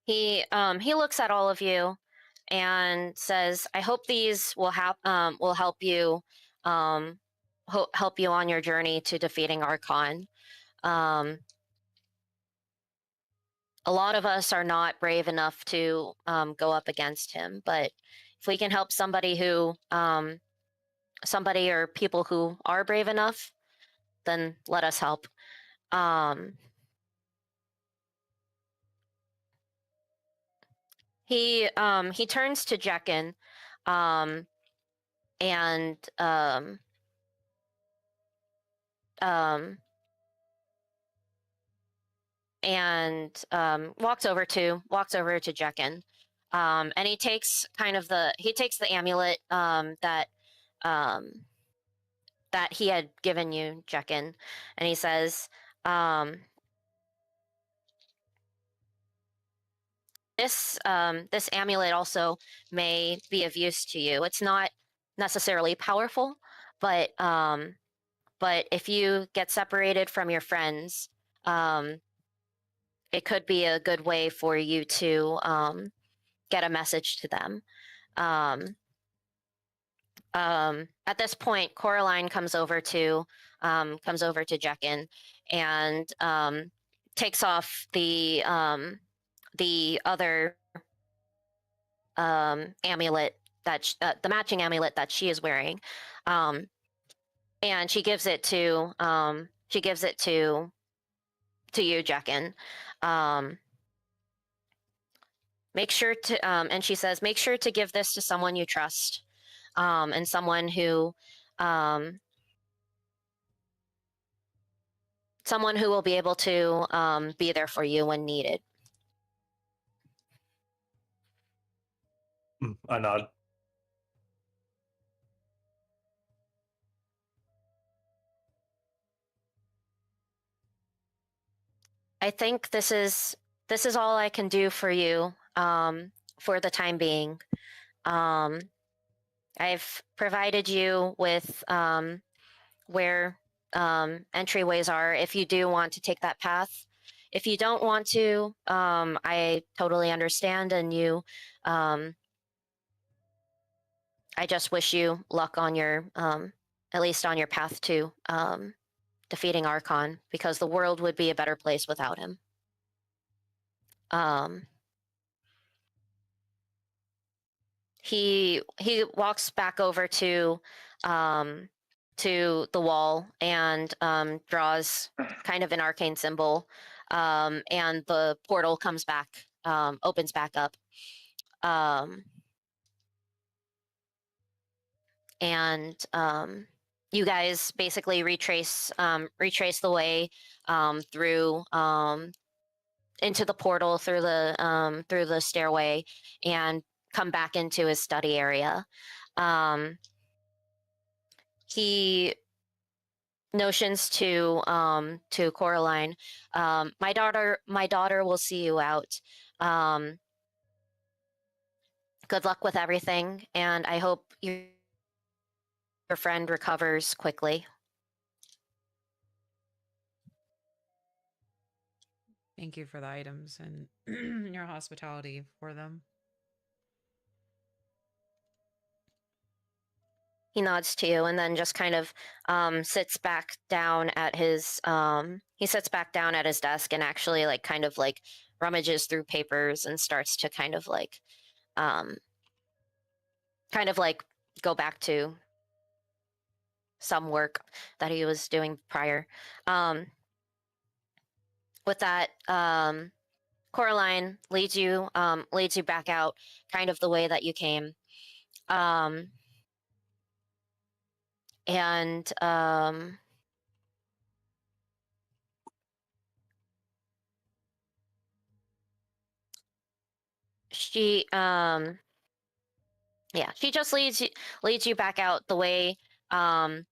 he looks at all of you and says, "I hope these will help you help you on your journey to defeating Archon. Um, a lot of us are not brave enough to go up against him, but if we can help somebody somebody or people who are brave enough, then let us help." Um, he turns to Jekin, um, and um, walks over to Jekin, and he takes the amulet that he had given you, Jekin, and he says, this amulet also may be of use to you. It's not necessarily powerful, but if you get separated from your friends, it could be a good way for you to get a message to them. At this point, Coraline comes over to Jekin and takes off the other amulet the matching amulet that she is wearing, and she gives it to you, Jekin. Make sure to and she says, make sure to give this to someone you trust, and someone who will be able to be there for you when needed. I nod. I think this is all I can do for you for the time being. I've provided you with where entryways are if you do want to take that path. If you don't want to, I totally understand, and I just wish you luck on your at least on your path to defeating Archon, because the world would be a better place without him. He walks back over to the wall and draws kind of an arcane symbol, and the portal comes back, opens back up, and you guys basically retrace the way through into the portal, through the stairway, and come back into his study area. He notions to Coraline, my daughter will see you out. Good luck with everything, and I hope your friend recovers quickly. Thank you for the items and your hospitality for them. He nods to you and then just kind of sits back down at his desk and actually like kind of like rummages through papers and starts to kind of like go back to some work that he was doing prior. With that, Coraline leads you back out kind of the way that you came. And she yeah, she just leads you back out the way the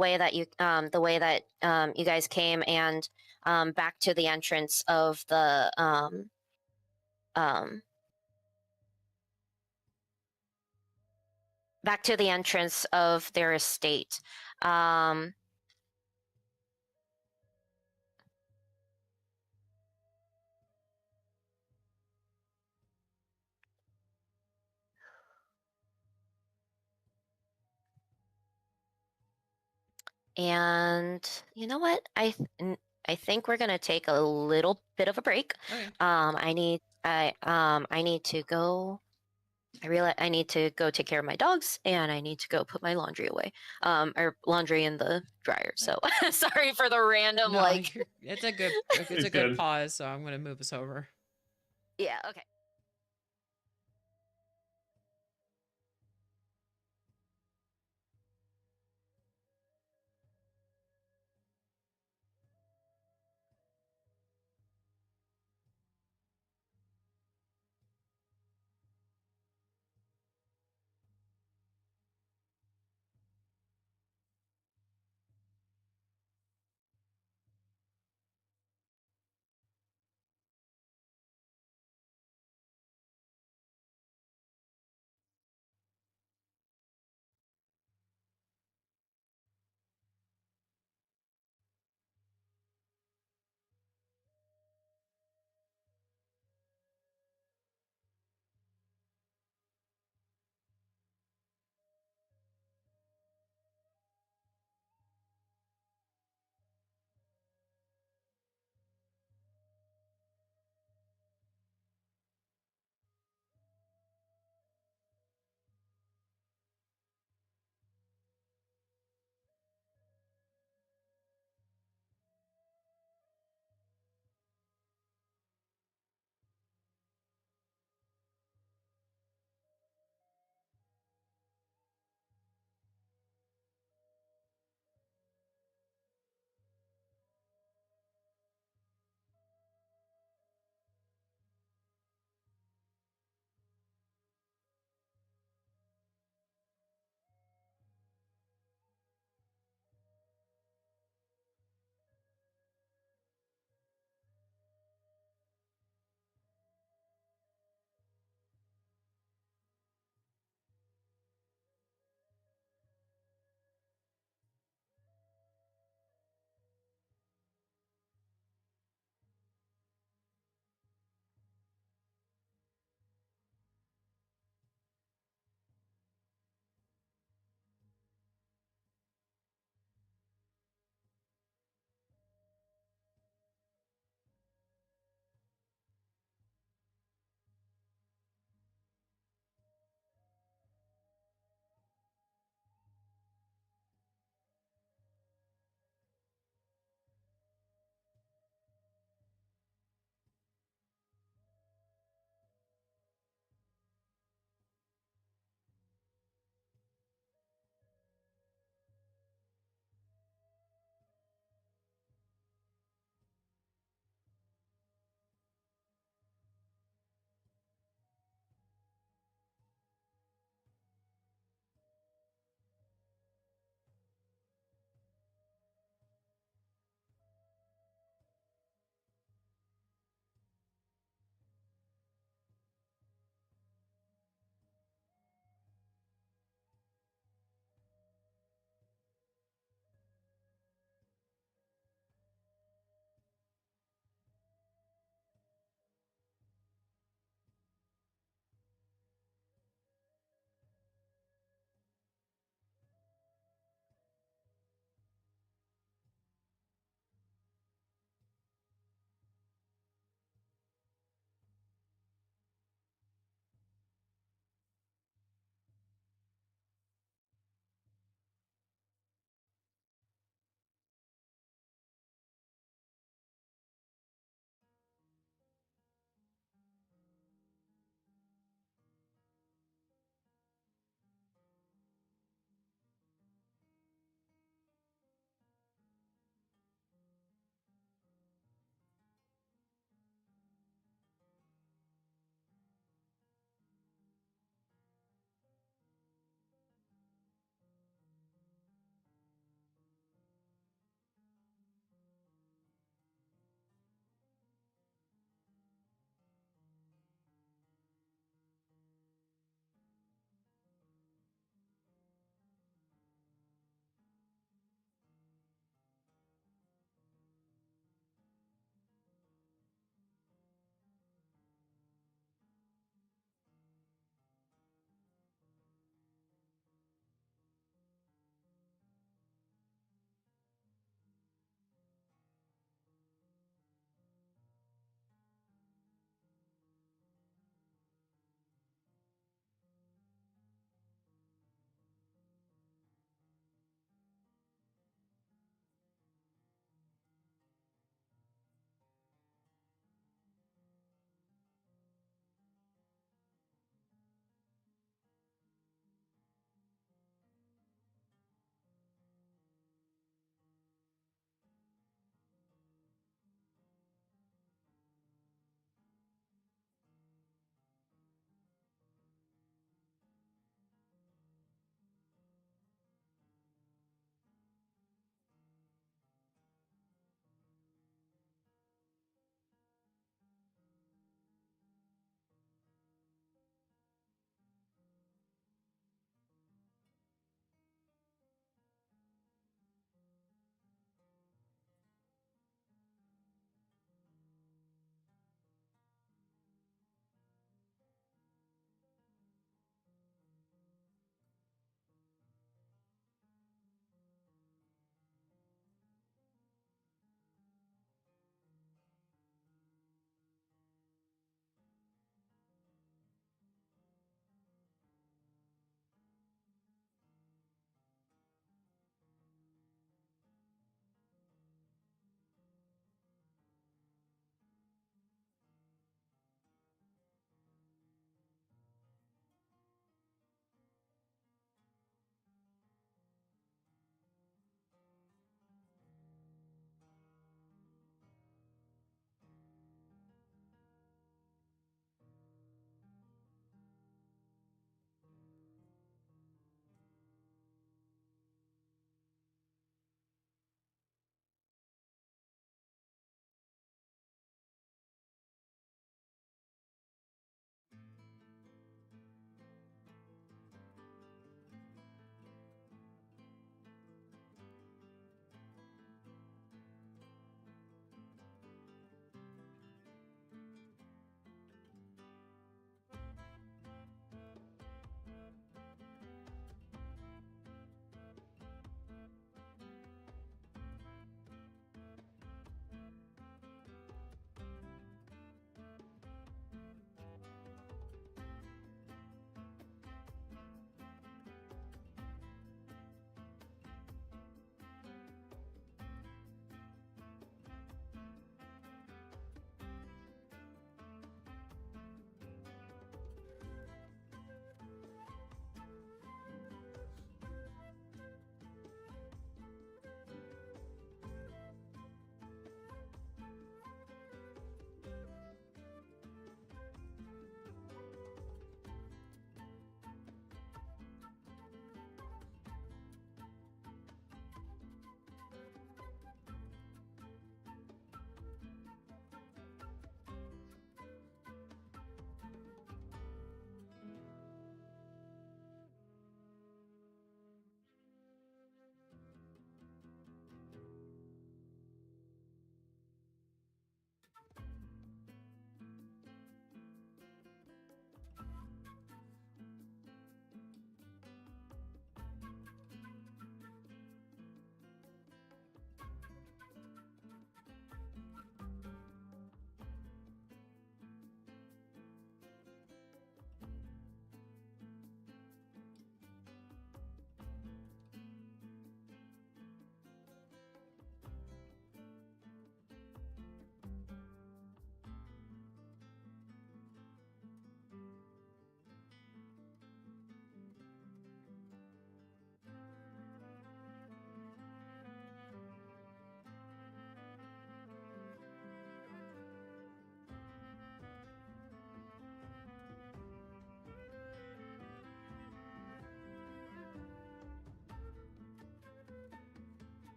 way that you guys came, and back to the entrance of the back to the entrance of their estate. And you know what? I think we're gonna take a little bit of a break. Okay. I need to go. I realize I need to go take care of my dogs, and I need to go put my laundry away. Or laundry in the dryer. So sorry for the random No, like. it's a good Good. pause, so I'm gonna move us over. Yeah. Okay.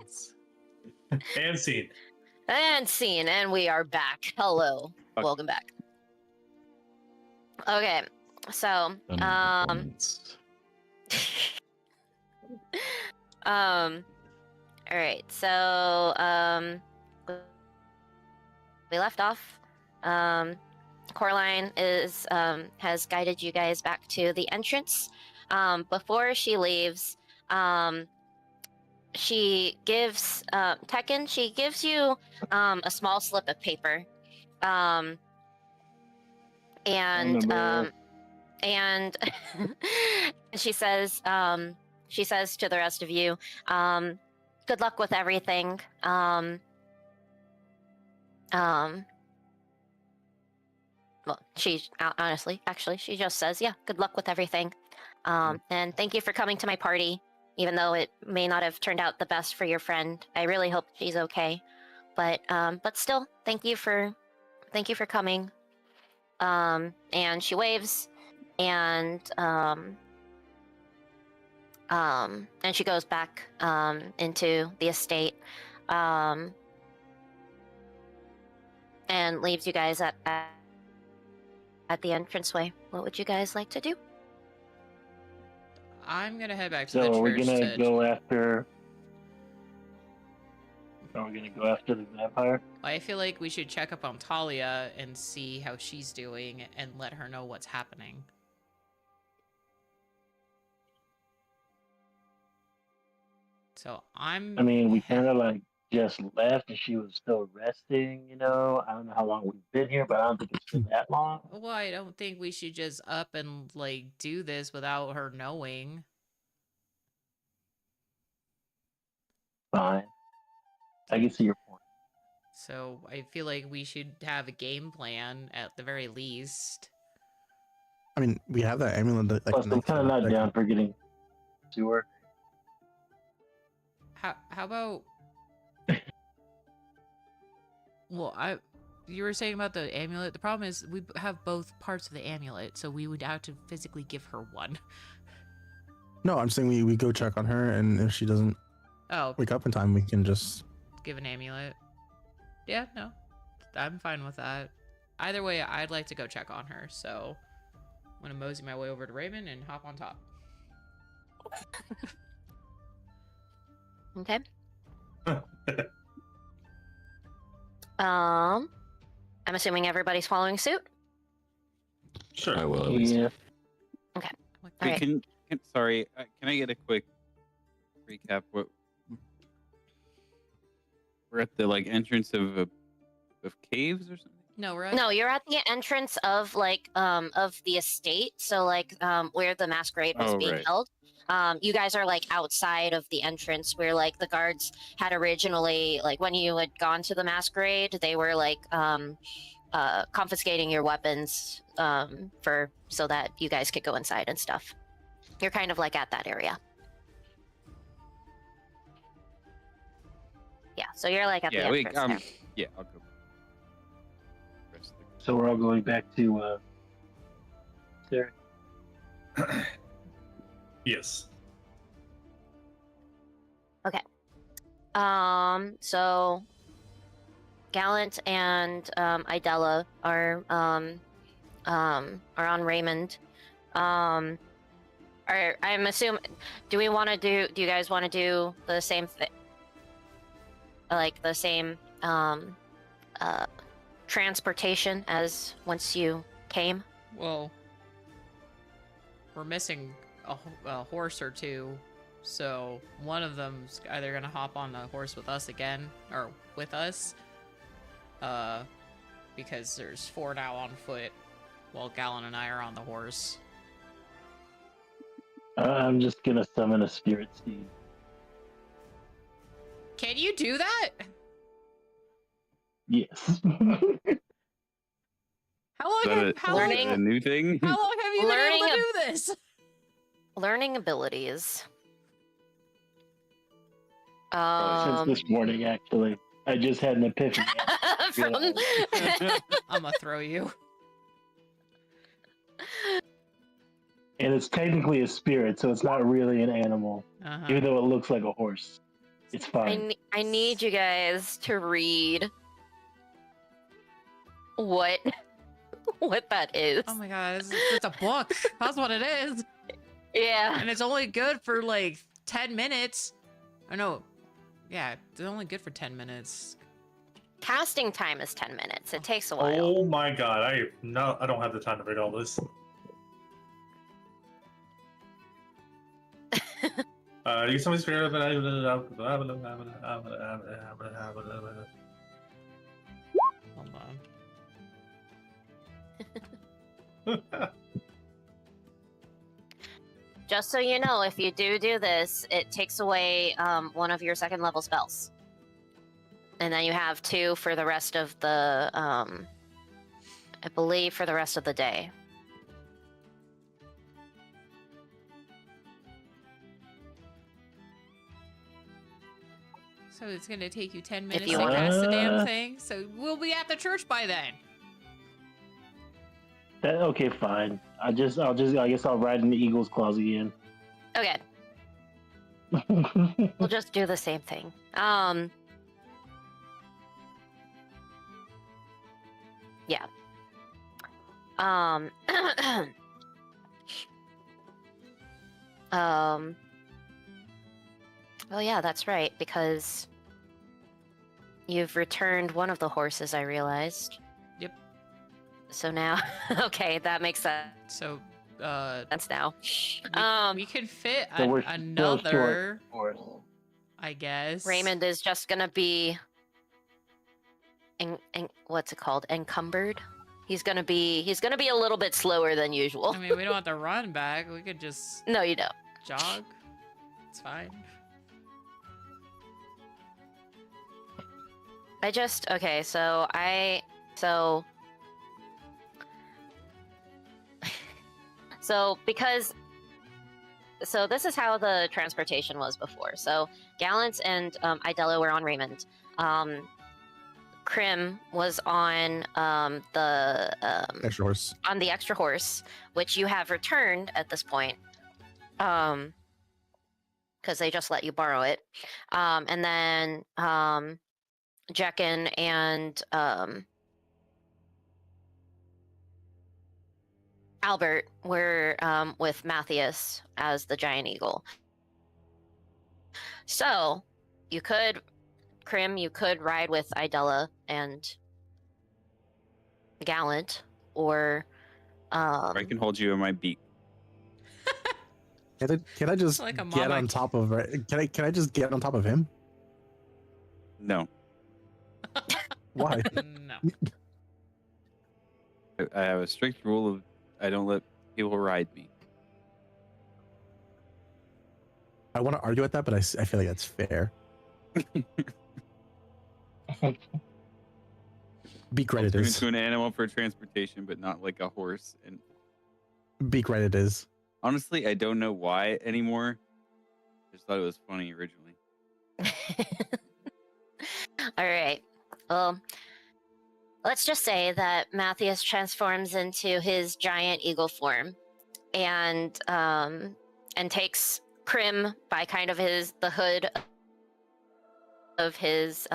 bones. And scene. And scene, and we are back. Hello, Fuck. welcome back. Okay, so all right, so we left off. Coraline is has guided you guys back to the entrance. Before she leaves, she gives Tekken. She gives you a small slip of paper, and she says to the rest of you, good luck with everything. Well, she actually, she just says, yeah, good luck with everything. And thank you for coming to my party, even though it may not have turned out the best for your friend. I really hope she's okay. But still, thank you for coming. And she waves, and she goes back into the estate, and leaves you guys at the entranceway. What would you guys like to do? I'm gonna head back to So the church. we're gonna go after. Are we gonna go after the vampire? I feel like we should check up on Talia and see how she's doing and let her know what's happening. So I mean, we kind of like just left and she was still resting, you know? I don't know how long we've been here, but I don't think it's been that long. Well, I don't think we should just up and like do this without her knowing. Fine. I can see your point. So I feel like we should have a game plan at the very least. I mean, we have that amulet that Plus, I'm kind of not down for getting to her. How about? Well, you were saying about the amulet. The problem is we have both parts of the amulet, so we would have to physically give her one. No, I'm saying we go check on her, and if she doesn't wake up in time, we can just give an amulet. Yeah, no, I'm fine with that. Either way, I'd like to go check on her, so I'm gonna mosey my way over to Raymond and hop on top. Okay. I'm assuming everybody's following suit. Sure. I will at least. Yeah. Okay. What- All Wait, right. Sorry, can I get a quick recap? We're at the like entrance of caves or something. No, we're at No, you're at the entrance of of the estate. So where the masquerade was Oh, being right. held. You guys are like outside of the entrance where like the guards had originally, like when you had gone to the masquerade, they were like confiscating your weapons so that you guys could go inside and stuff. You're kind of like at that area. Yeah, so you're like at the entrance there. Yeah, I'll go. Rest of the- So we're all going back to there. Yes. So Gallant and Idella are on Raymond. I'm assuming. Do you guys want to do the same thing? Like the same transportation as once you came? Well, we're missing a horse or two, so one of them's either gonna hop on the horse with us again, or with us, because there's 4 now on foot, while Gallon and I are on the horse. I'm just gonna summon a spirit steed. Can you do that? Yes. How long Is that have, how long, learning- a new thing? how long have you been able Learning to do this? Learning abilities. Since this morning, actually, I just had an epiphany. From I'm gonna throw you. And it's technically a spirit, so it's not really an animal, Uh-huh. even though it looks like a horse. It's fine. I need you guys to read what what that is. Oh my god, it's a book. That's what it is. Yeah. And it's only good for like 10 minutes. Oh no. Yeah, it's only good for 10 minutes. Casting time is 10 minutes. It takes a while. Oh my god, I don't have the time to read all this. You somebody's favorite. Hold on. Just so you know, if you do this, it takes away one of your second level spells. And then you have 2 for the rest of the, I believe, for the rest of the day. So it's gonna take you 10 minutes you to want- cast the damn thing. So we'll be at the church by then. Okay, fine. I guess I'll ride in the Eagle's claws again. Okay, we'll just do the same thing. Yeah. Oh yeah, that's right, because you've returned one of the horses, I realized. Yep. So now, okay, that makes sense So now. we could fit So we're still another, short. I guess. Raymond is just gonna be, what's it called? Encumbered. He's gonna be a little bit slower than usual. I mean, we don't have to run back. We could just No, you don't. jog. It's fine. Okay, so this is how the transportation was before. So Gallant and Idella were on Raymond. Krim was on the Extra horse. on the extra horse, which you have returned at this point, because they just let you borrow it. And then Jekken and Albert were with Matthias as the giant eagle. So you could, Krim, you could ride with Idella and Gallant, or I can hold you in my beak. Can I just Like a get mama. on top of Can I just get on top of him? No, Why? No. I have a strict rule of I don't let people ride me. I want to argue with that, but I feel like that's fair. Beak right I'll it turn is. into an animal for transportation, but not like a horse. And Beak right it is. honestly, I don't know why anymore. Just thought it was funny originally. All right. Well, let's just say that Matthias transforms into his giant eagle form, and takes Krim by kind of the hood of his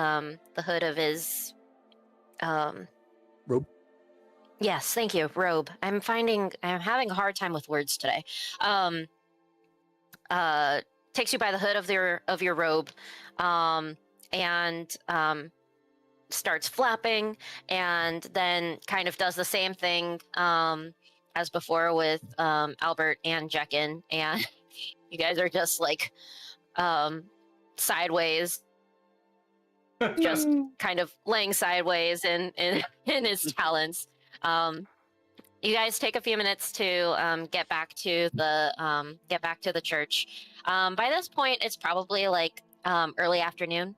Robe. Yes, thank you, robe. I'm having a hard time with words today. Takes you by the hood of your robe, and starts flapping, and then kind of does the same thing as before with Albert and Jekken, and you guys are just like sideways, just kind of laying sideways in his talons. You guys take a few minutes to get back to the church. By this point, it's probably like early afternoon,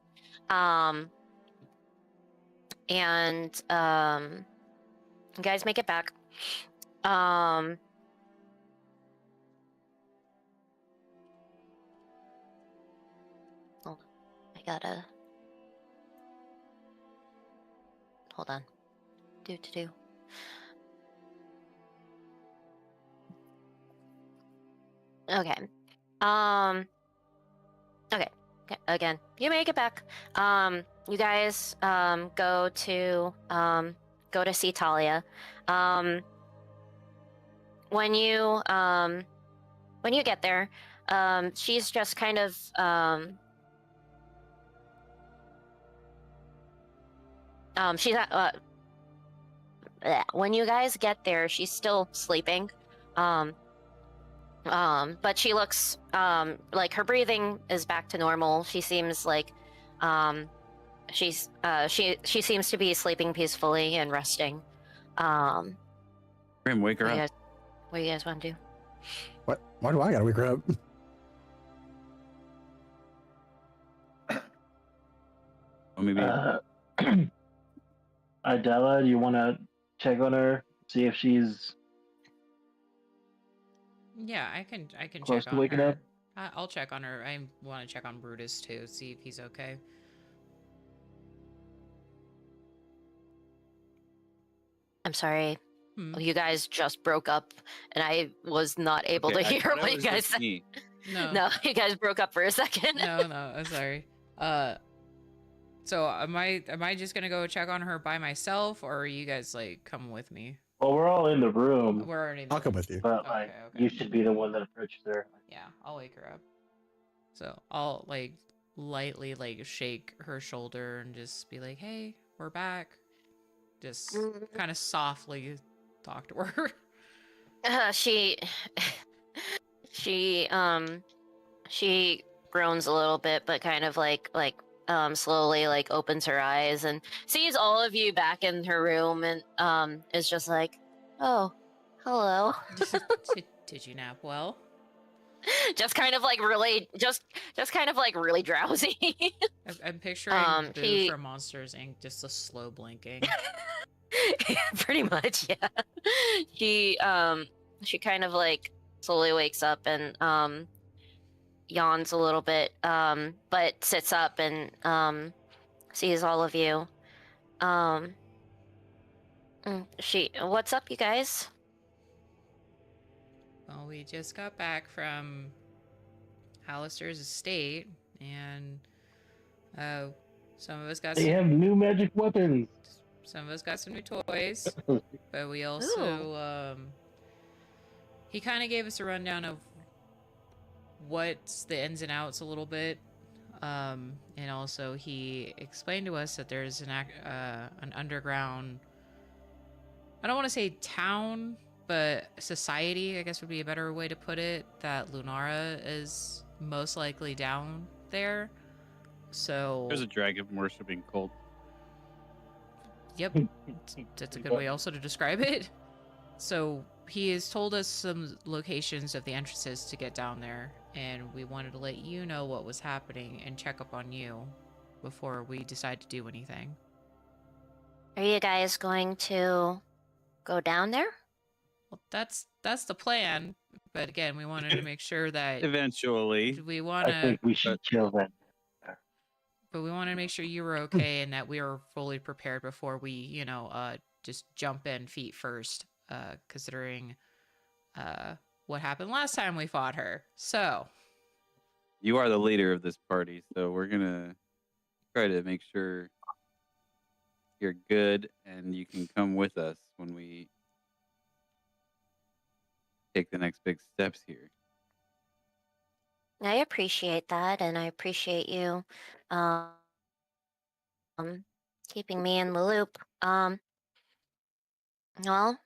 and you guys make it back. Hold on. I gotta hold on. Do. Okay. Okay. again, you make it back. You guys go to see Talia. When you get there, she's just kind of she's when you guys get there, she's still sleeping. But she looks like her breathing is back to normal. She seems like she seems to be sleeping peacefully and resting. Grim, wake her What do you up. guys, what do you guys want to do? What? Why do I gotta wake her up? Well, maybe Idella, do you want to check on her, see if she's Yeah, I can close check to on waking her. up? I'll check on her. I want to check on Brutus too, see if he's okay. I'm sorry. Hmm. You guys just broke up, and I was not able Okay, to I hear thought it what you was guys just said. me. No. No, you guys broke up for a second. No, I'm sorry. So am I just gonna go check on her by myself, or are you guys like coming with me? Well, we're all in the room, We're already. I'll come with you. but Okay, like okay. you should be the one that approaches her. Yeah, I'll wake her up. So I'll like lightly like shake her shoulder and just be like, "Hey, we're back." Just kind of softly talk to her. She groans a little bit, but kind of like slowly like opens her eyes and sees all of you back in her room, and is just like, "Oh, hello." Did you nap well? Just kind of like really just kind of like really drowsy. I'm picturing Boo he- from Monsters Inc. Just a slow blinking. Pretty much, yeah. She kind of like slowly wakes up and yawns a little bit, but sits up and sees all of you. What's up, you guys? Well, we just got back from Hallister's estate, and some of us got They some, have new magic weapons. some of us got some new toys, but we also he kind of gave us a rundown of what's the ins and outs a little bit, and also he explained to us that there's an underground. I don't want to say town, but society, I guess would be a better way to put it, that Lunara is most likely down there. So There's a dragon worshipping cult. yep, that's a good way also to describe it. So he has told us some locations of the entrances to get down there, and we wanted to let you know what was happening and check up on you before we decide to do anything. Are you guys going to go down there? Well, that's the plan, but again, we wanted to make sure that Eventually. we want I to, think we should kill them. but we wanted to make sure you were okay and that we were fully prepared before we, just jump in feet first, considering what happened last time we fought her. So You are the leader of this party, so we're gonna try to make sure you're good and you can come with us when we take the next big steps here. I appreciate that, and I appreciate you keeping me in the loop. Well,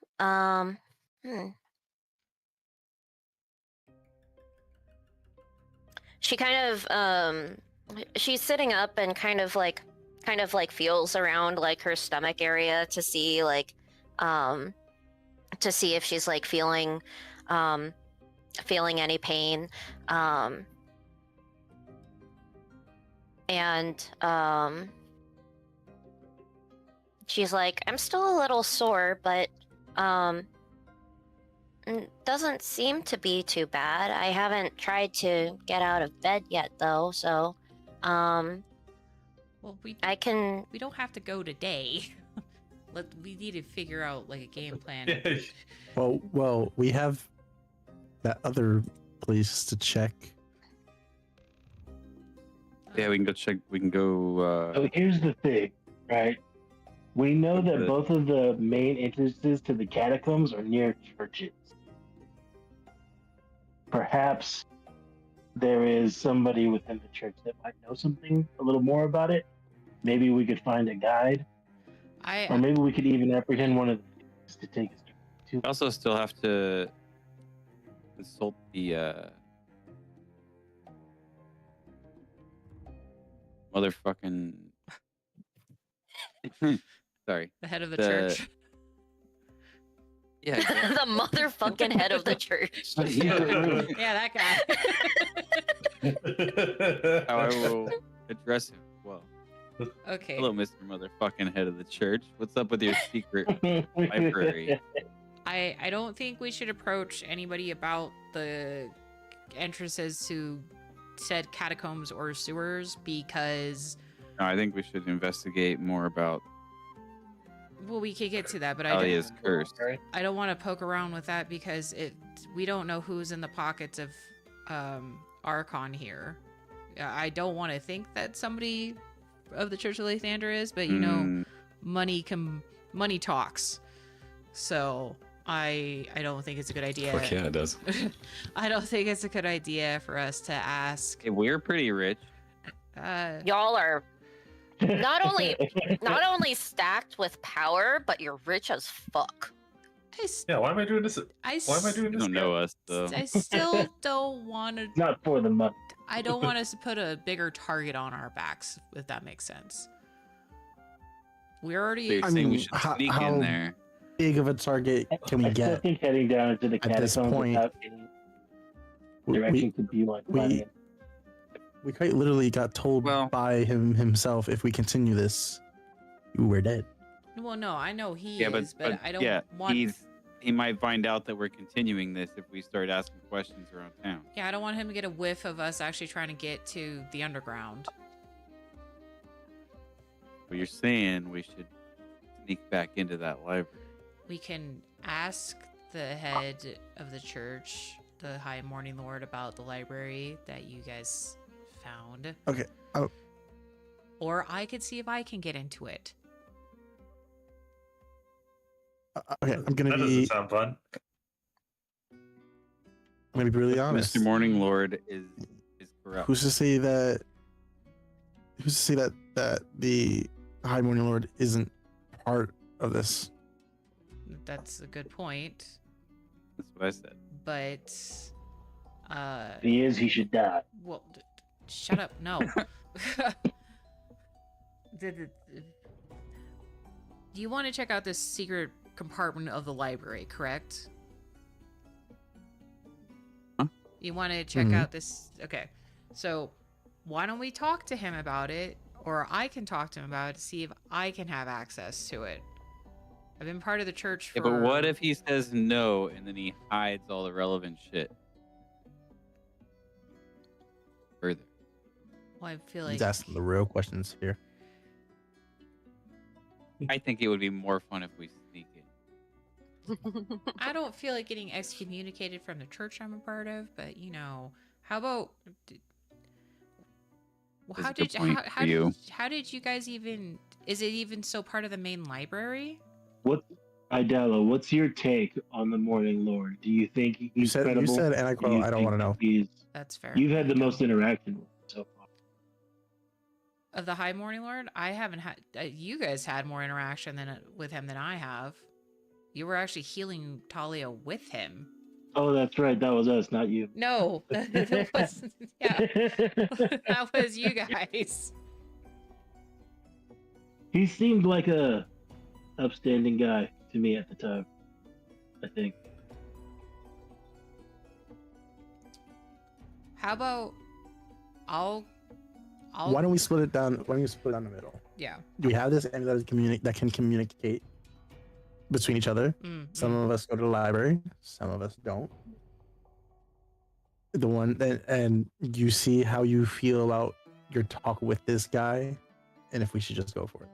She kind of she's sitting up and kind of like feels around like her stomach area to see if she's like feeling any pain. And she's like, "I'm still a little sore, but doesn't seem to be too bad. I haven't tried to get out of bed yet, though, so well, we don't have to go today. We need to figure out like a game plan. Well, we have that other place to check. Yeah, we can go check. We can go. So here's the thing, right? We know that Okay. both of the main entrances to the catacombs are near churches. Perhaps there is somebody within the church that might know something a little more about it. Maybe we could find a guide, or maybe we could even apprehend one of the thieves to take us to. We also still have to consult the motherfucking. Sorry. The head of the The- church. Yeah. exactly. The motherfucking head of the church. Yeah, that guy. How I will address him. Well, Okay. hello, Mr. Motherfucking Head of the Church. What's up with your secret library? I don't think we should approach anybody about the entrances to said catacombs or sewers because, No, I think we should investigate more about well, we could get to that, but Talia's curse. I don't want to poke around with that because we don't know who's in the pockets of Archon here. I don't want to think that somebody of the Church of Lathander is, but you know, money talks. So I don't think it's a good idea. Fuck yeah, it does. I don't think it's a good idea for us to ask. Hey, we're pretty rich. Y'all are not only stacked with power, but you're rich as fuck. Yeah, why am I doing this? I Why am I doing You this? don't know us, though. I still don't want to. Not for the money. I don't want us to put a bigger target on our backs, if that makes sense. We're So already. you're I saying we mean, should how- sneak how- in there. Big of a target can we I get? think heading down into the At this catacombs point, without any We, direction could be like we quite literally got told Well- by himself if we continue this, we're dead. Well, no, I know he Yeah, is, but I don't yeah, want. he might find out that we're continuing this if we start asking questions around town. Yeah, I don't want him to get a whiff of us actually trying to get to the underground. But you're saying we should sneak back into that library. We can ask the head of the church, the High Morning Lord, about the library that you guys found. Okay. Oh. Or I could see if I can get into it. Okay, I'm gonna That doesn't be sound fun. really honest. Mr. Morning Lord is corrupt. Who's to say that? Who's to say that the High Morning Lord isn't part of this? That's a good point. That's what I said. But, If he is, he should die. well, shut up. No. Do you want to check out this secret compartment of the library, correct? Huh? You want to check Mhm. out this? Okay. So, why don't we talk to him about it, or I can talk to him about it to see if I can have access to it. I've been part of the church for... Yeah, but what if he says no and then he hides all the relevant shit? Further. Well, I feel like... He's asking the real questions here. I think it would be more fun if we sneak in. I don't feel like getting excommunicated from the church I'm a part of, but you know, how about? Well, That's how a good did point for you. how did you guys even? Is it even so part of the main library? Idella, what's your take on the Morning Lord? Do you think he's You said, credible? and I Do quote, you I don't think want to know. He's, That's fair. you've had the most interaction with him so far. Of the High Morning Lord, I haven't had. You guys had more interaction with him than I have. You were actually healing Talia with him. Oh, that's right. That was us, not you. No, that was yeah, that was you guys. He seemed like a upstanding guy to me at the time, I think. How about I'll Why don't we split it down? Why don't we split it down the middle? yeah. Do we have this and that can communicate between each other? Mm, Some of us go to the library, some of us don't. The one and you see how you feel about your talk with this guy, and if we should just go for it.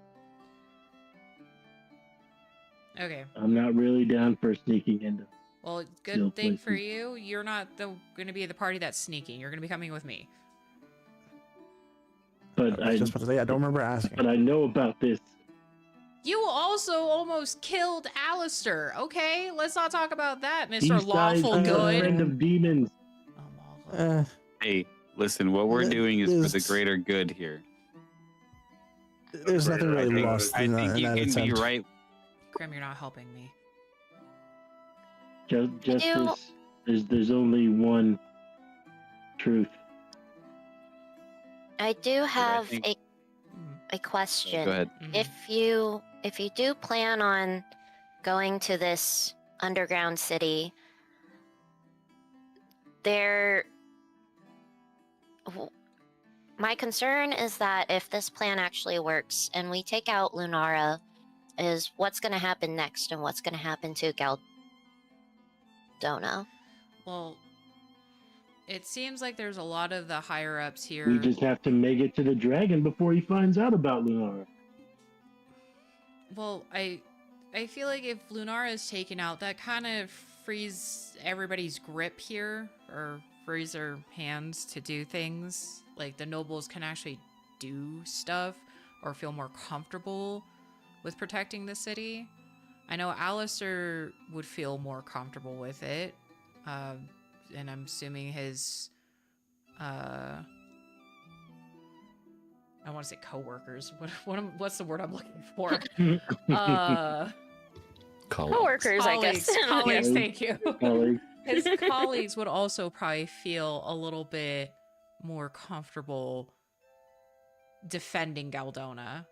Okay. I'm not really down for sneaking into. Well, good Still thing for places. you. You're not going to be the party that's sneaking. You're going to be coming with me. But I was just about to say, I don't remember asking. But I know about this. You also almost killed Alistair. Okay, let's not talk about that, Mr. These guys Lawful are Good. a friend of demons. Hey, listen, what we're doing is for the greater good here. There's nothing really lost I in think that you can be attempt. right. Grim, you're not helping me. Justice, there's only one truth. I do have think- a question. Go ahead. If you do plan on going to this underground city, my concern is that if this plan actually works and we take out Lunara, is what's going to happen next and what's going to happen to Galdona. Well, it seems like there's a lot of the higher ups here. We just have to make it to the dragon before he finds out about Lunara. Well, I feel like if Lunara is taken out, that kind of frees everybody's grip here, or frees their hands to do things. Like, the nobles can actually do stuff or feel more comfortable with protecting the city. I know Alistair would feel more comfortable with it. And I'm assuming his, I want to say coworkers. What's the word I'm looking for? Coworkers, I guess. Colleagues, thank you. Colleagues. His colleagues would also probably feel a little bit more comfortable defending Galdona,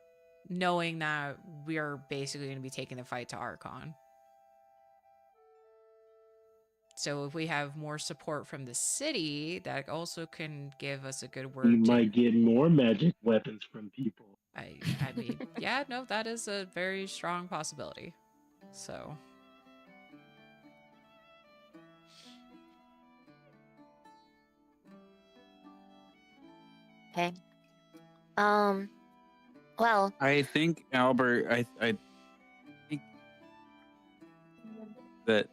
knowing that we're basically going to be taking the fight to Archon. So if we have more support from the city, that also can give us a good word. We might get more magic weapons from people. I mean, yeah, no, that is a very strong possibility. So. Okay. Well, I think, Albert, I think that,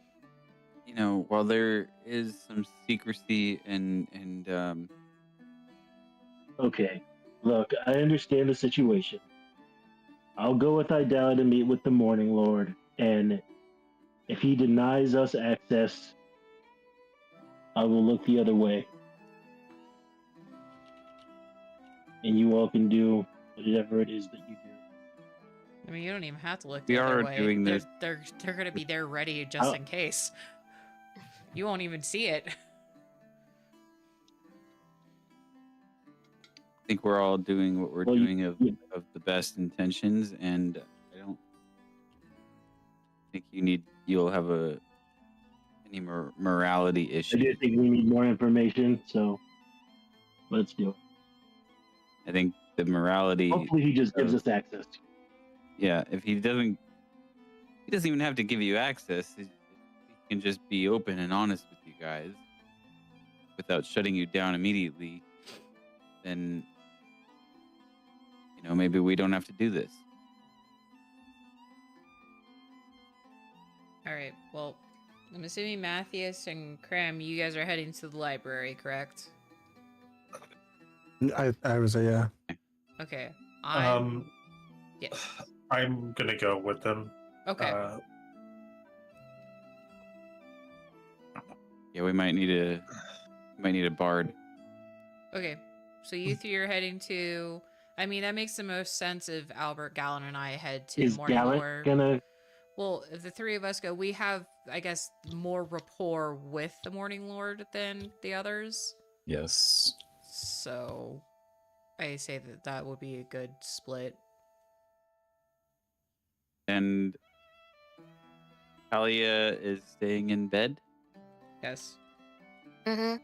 you know, while there is some secrecy and Okay, look, I understand the situation. I'll go with Idala to meet with the Morning Lord, and if he denies us access, I will look the other way. And you all can do whatever it is that you do. I mean, you don't even have to look We the other are way. doing this. They're gonna be there ready just in case. You won't even see it. I think we're all doing what we're doing of the best intentions, and I don't think you'll have any morality I issue. do think we need more information, so let's do it. I think the morality. Hopefully, he just gives us access. Yeah, if he doesn't even have to give you access. He can just be open and honest with you guys without shutting you down immediately. Then, you know, maybe we don't have to do this. All right. Well, I'm assuming Matthias and Cram, you guys are heading to the library, correct? I would say, yeah. Okay. Yes. I'm gonna go with them. Okay. Yeah, we might need a bard. Okay. So you three are heading to. I mean, that makes the most sense if Albert, Gallon, and I head to Is Morning Gallic Lord. gonna? Well, if the three of us go, we have, I guess, more rapport with the Morning Lord than the others. Yes. So, I say that would be a good split. And Talia is staying in bed. Yes. mm-hmm.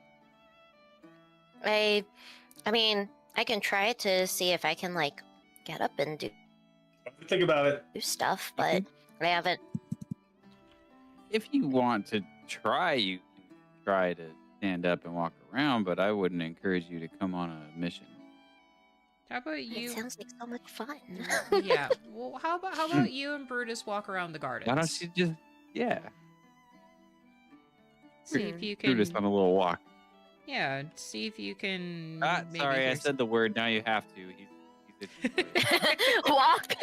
I mean, I can try to see if I can, like, get up and do Think about it. stuff, but I haven't. If you want to try, you can try to stand up and walk around, but I wouldn't encourage you to come on a mission. How about you? It sounds like so much fun. Yeah. Well, how about you and Brutus walk around the gardens? Why don't you just, see if you can Brutus on a little walk? Yeah, see if you can. Maybe Sorry, I hear said the word. Now you have to. Walk.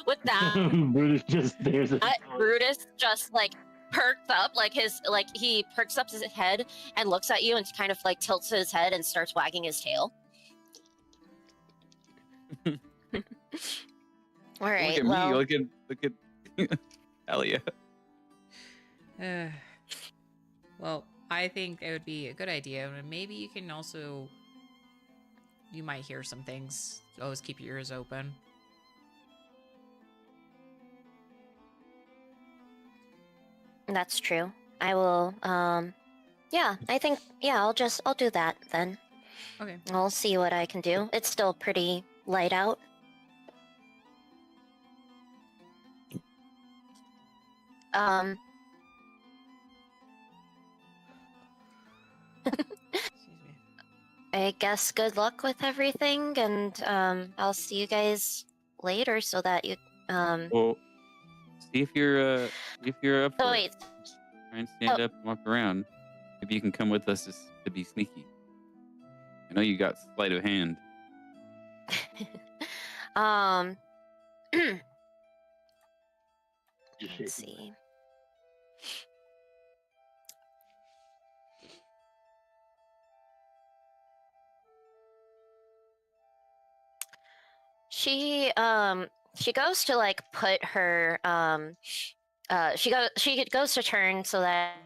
With that, Brutus just stares at the Brutus just like perks up, he perks up his head and looks at you and kind of like tilts his head and starts wagging his tail. All right. Look at me. Look at. Hell yeah. Well, I think it would be a good idea. And maybe you can also. You might hear some things. Always keep your ears open. That's true. I will. Yeah, I think. Yeah, I'll do that then. Okay. I'll see what I can do. It's still pretty light out. I guess good luck with everything, and I'll see you guys later so that you Well, see if you're up for wait. it. Try and stand up and walk around. Maybe you can come with us to be sneaky. I know you got sleight of hand. Let's see. She goes to like put her she goes to turn so that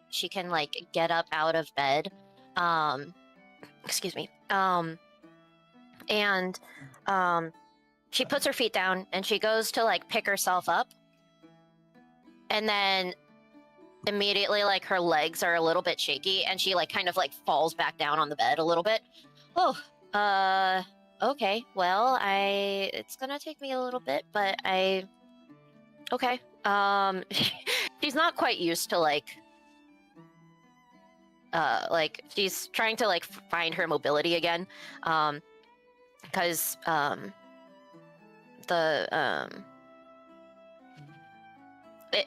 she can like get up out of bed. Excuse me. And she puts her feet down and she goes to like pick herself up. And then immediately like her legs are a little bit shaky and she like kind of like falls back down on the bed a little bit. Okay, well, it's gonna take me a little bit, but okay. She's not quite used to like she's trying to like find her mobility again, because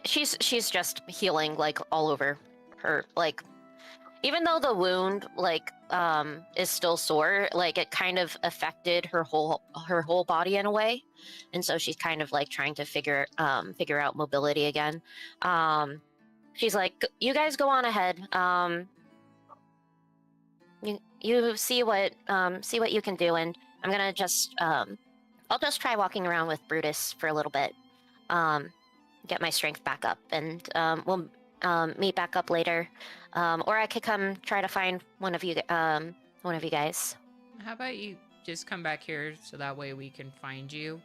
she's just healing like all over her, like even though the wound like is still sore, like it kind of affected her whole body in a way, and so she's kind of like trying to figure out mobility again. She's like, you guys go on ahead. You see what you can do, and I'm gonna just I'll just try walking around with Brutus for a little bit, get my strength back up, and we'll meet back up later, or I could come try to find one of you guys. How about you just come back here so that way we can find you,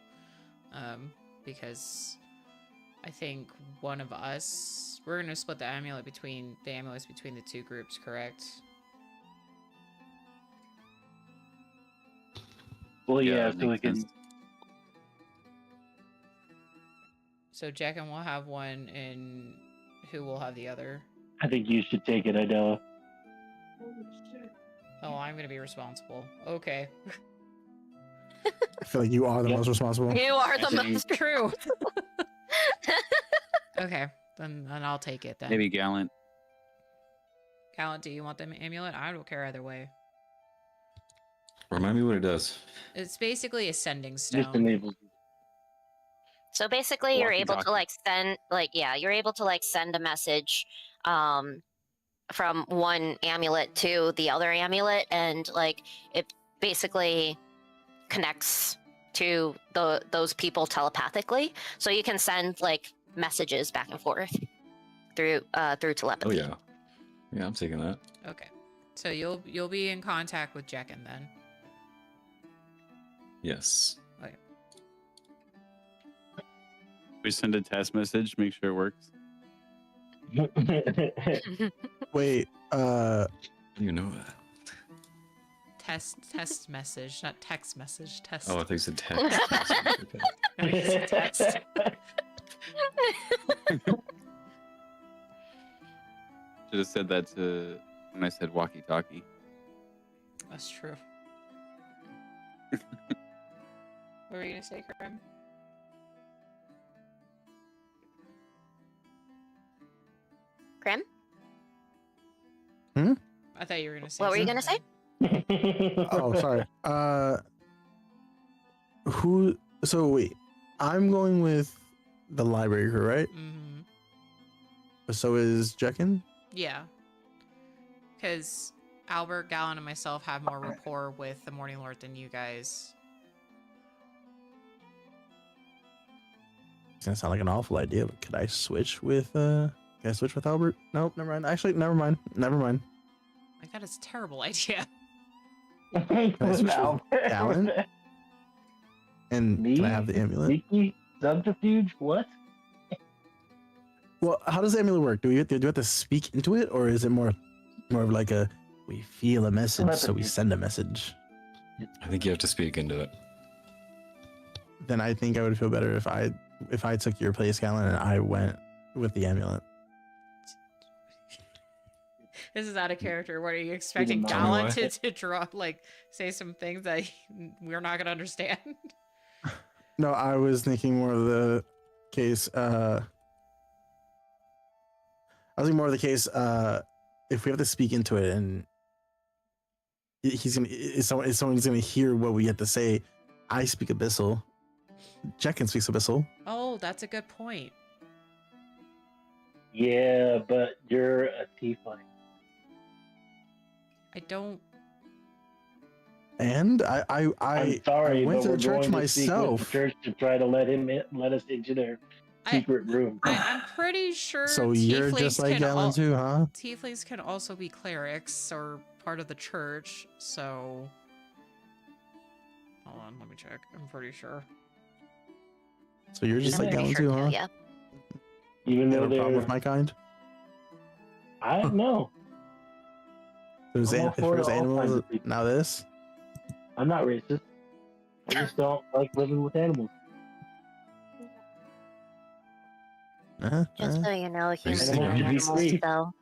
because I think one of us, we're gonna split the amulets between the two groups, correct? Well, yeah, so we can. So Jackin will have one, and who will have the other? I think you should take it, Idella. Oh, I'm gonna be responsible. Okay. I feel like you are the most responsible. You are the most true. Okay, then I'll take it then. Maybe Gallant. Gallant, do you want the amulet? I don't care either way. Remind me what it does. It's basically a sending Just stone. enables you. So basically, you're able to like send a message from one amulet to the other amulet, and like it basically connects to those people telepathically. So you can send like messages back and forth through telepathy. Oh yeah, I'm taking that. Okay, so you'll be in contact with Jackin then. Yes. Okay. We send a test message, make sure it works. Wait, How do you know that? Test message, not text message. Test. Oh, I think you said text. Okay. It's text. Should have said that when I said walkie-talkie. That's true. What were you gonna say, Grim? Grim? I thought you were gonna say. What were you gonna say? Oh, sorry. Who? So wait, I'm going with the library crew, right? Mm-hmm. So is Jekin? Yeah. Because Albert, Gallon, and myself have more rapport with the Morning Lord than you guys. It's gonna sound like an awful idea, but could I switch with Albert? Nope, never mind. Actually, never mind. Like, that is a terrible idea. Can I switch with Gallon? And Me? can I have the amulet? Sneaky subterfuge? What? Well, how does the amulet work? Do we have to speak into it, or is it more of like a we feel a message, so we send a message? I think you have to speak into it. Then I think I would feel better if I took your place, Gallon, and I went with the amulet. This is out of character. What are you expecting Tell me Gallon why. to draw, like, say some things that we're not gonna understand? No, I was thinking more of the case. If we have to speak into it, and someone's gonna hear what we have to say. I speak Abyssal. Jekin speaks Abyssal. Oh, that's a good point. Yeah, but you're a tiefling. I don't. And I I'm sorry, I went but to we're the church going to speak with myself. the church to try to let us into their secret room. I'm pretty sure. So you're just tieflings like can Gallon too, huh? Tieflings can also be clerics or part of the church. So, hold on, let me check. I'm pretty sure. So you're just I'm like pretty Gallon sure too, huh? yeah. Even You though have a problem they're, with my kind? I don't know. There's I'm all for all kinds animals. of people. Now this. I'm not racist. I just don't like living with animals. Just so you know, humans Animals are should be animals, free. though.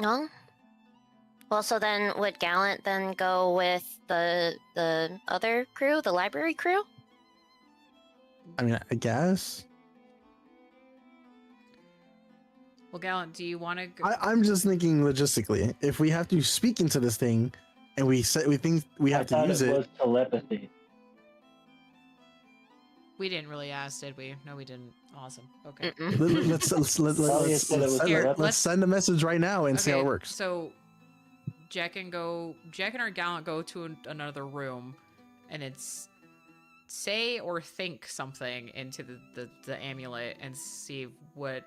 No. Well, so then would Gallant then go with the other crew, the library crew? I mean, I guess. Well, Gallant, do you want to go? I'm just thinking logistically. If we have to speak into this thing, and we think we have I to thought use it it, was telepathy. We didn't really ask, did we? No, we didn't. Awesome. Okay. Mm-mm. let's send a message right now and see how it works. So, Jack and our Gallant go to another room, and it's say or think something into the amulet and see what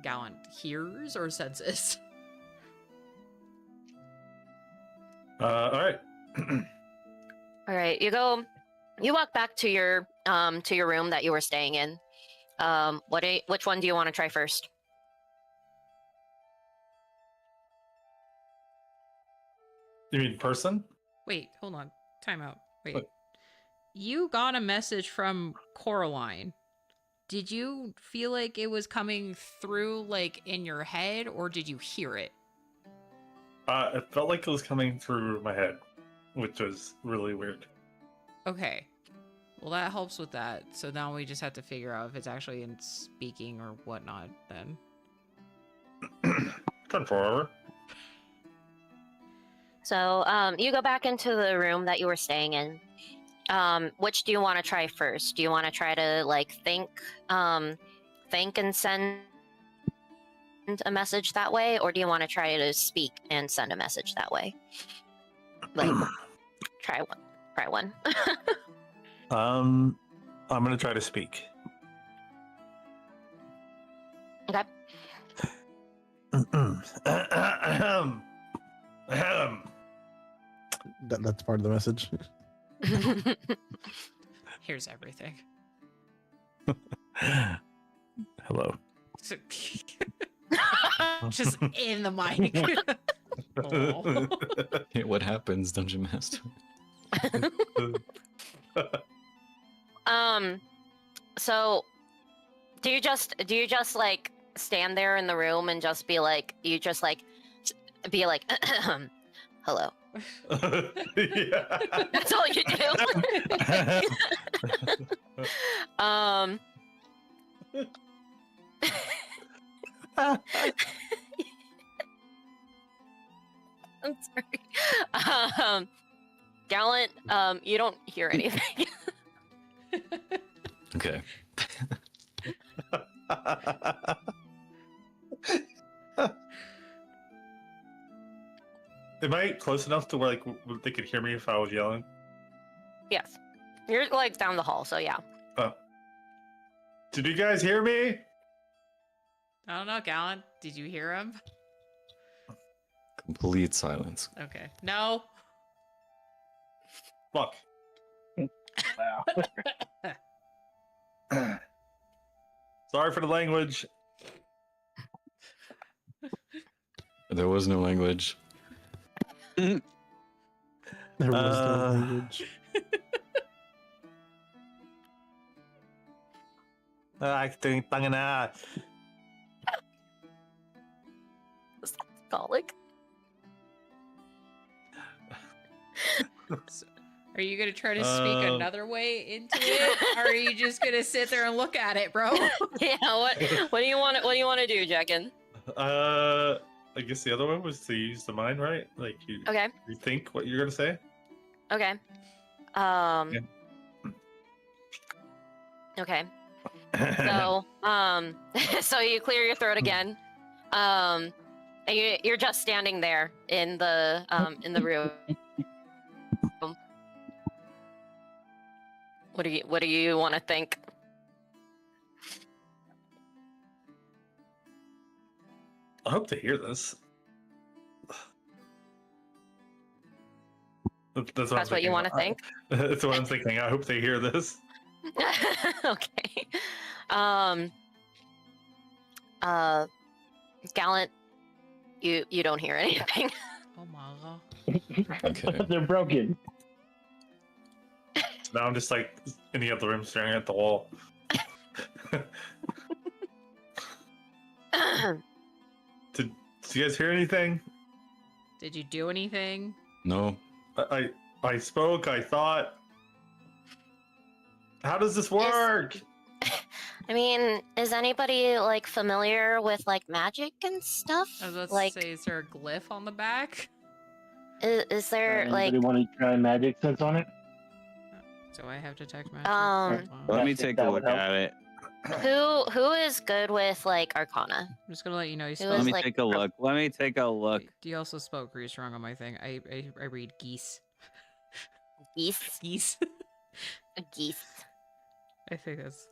Gallant hears or senses. All right. All right, you walk back to your room that you were staying in. Which one do you want to try first? You mean person? Wait, hold on. Time out. Wait. What? You got a message from Coraline. Did you feel like it was coming through, like, in your head, or did you hear it? It felt like it was coming through my head, which was really weird. Okay. Well, that helps with that. So now we just have to figure out if it's actually in speaking or whatnot, then. Good forever. So, you go back into the room that you were staying in. Which do you want to try first? Do you want to try to like think and send a message that way, or do you want to try to speak and send a message that way? Like, try one. I'm gonna try to speak. Okay. That's part of the message. Here's everything. Hello. Just in the mic. Aw. Hey, what happens, Dungeon Master? So do you just like stand there in the room and just be like hello? Yeah. That's all you do. I'm sorry. Gallant, you don't hear anything. Okay. Am I close enough to where like they could hear me if I was yelling? Yes. You're like down the hall, so yeah. Did you guys hear me? I don't know, Gallant. Did you hear him? Complete silence. Okay. No. Fuck. Wow. Sorry for the language. There was no language. There was no language. Acting tanga. Colic. Are you gonna try to speak another way into it, or are you just gonna sit there and look at it, bro? Yeah. What do you want? What do you want to do, Jackin? I guess the other one was to use the mind, right? Like you Okay. think what you're gonna say. Okay. Okay. So, so you clear your throat again. And you're just standing there in the room. What do you want to think? I hope to hear this. That's What you want to think? That's what I'm thinking. I hope they hear this. Okay. Gallant, you don't hear anything. Oh my god. Okay. They're broken. Now I'm just like in the other room staring at the wall. Did you guys hear anything? Did you do anything? No. I spoke. I thought. How does this work? I mean, is anybody like familiar with like magic and stuff? I was about Like, to say, is there a glyph on the back? is there like Anybody want to try magic sense on it? Do I have detect magic? Let me If take that a would look help. at it. who is good with like Arcana? I'm just gonna let you know. You It spoke. Let was me like- take a look. Let me take a look. Do you also spelled grease wrong on my thing? I read geese. Geese. Geese. Geese. I think that's.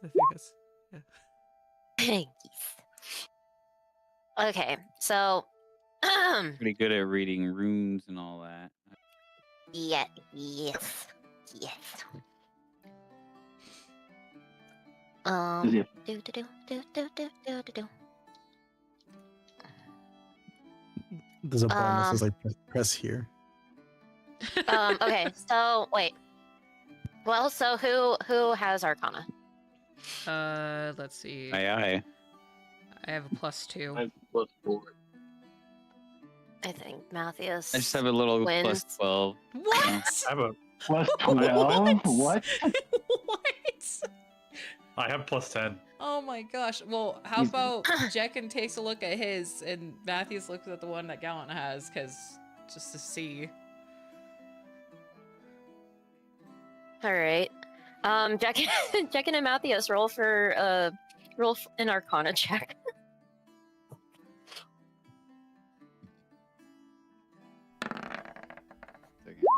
Geese. Okay, so Pretty good at reading runes and all that. yeah, yes. Is it- Do. There's a button that says Um, like press here. Okay, so wait. Well, so who has Arcana? Let's see. Aye. I have a +2. I'm +4. I think Matthias. I just have a little Wins. +12. What? I have a. +12? What? What? I have +10. Oh my gosh. Well, how He's- about Jekin takes a look at his and Matthias looks at the one that Gallant has, because just to see. All right. Jackin and Matthias roll for an Arcana check.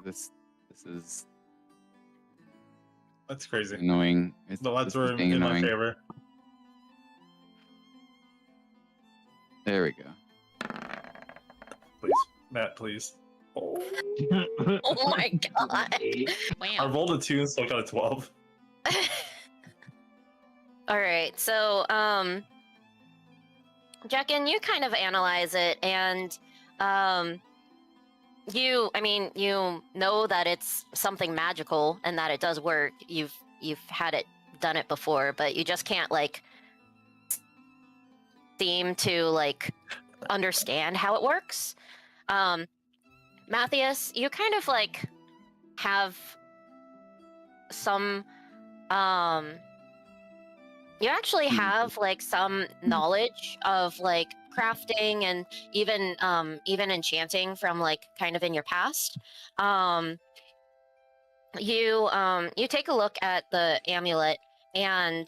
This is That's crazy. annoying. The odds this were is being in my annoying. favor. There we go. Please, Matt, please. Oh. Oh my god. I Wow. rolled a 2 and still got a 12. All right, so Jackin, you kind of analyze it, and you know that it's something magical and that it does work. You've had it done it before, but you just can't like seem to like understand how it works. Matthias, you kind of like have some you actually have like some knowledge of like crafting and even enchanting from like kind of in your past. You take a look at the amulet and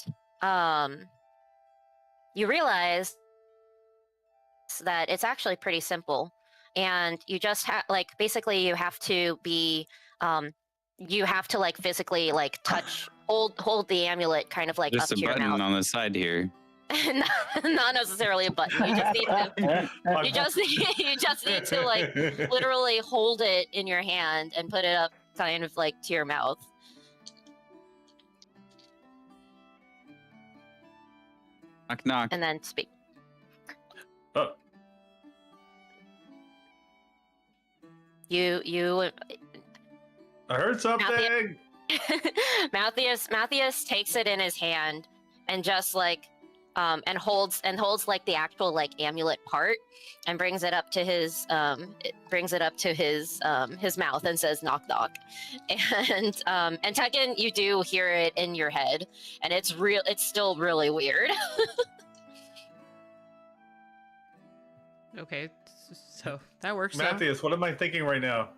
you realize that it's actually pretty simple, and you just have like basically you have to be you have to like physically like touch hold the amulet kind of like Just up a to your button mouth. on the side here. Not necessarily a button. You just need to you just need to like literally hold it in your hand and put it up kind of like to your mouth. Knock knock. And then speak. Oh, You I heard something. Matthias takes it in his hand and just like and holds like the actual like amulet part and brings it up to his his mouth and says knock knock. And Tekken, you do hear it in your head, and it's still really weird. Okay, so that works. Matthias, what am I thinking right now?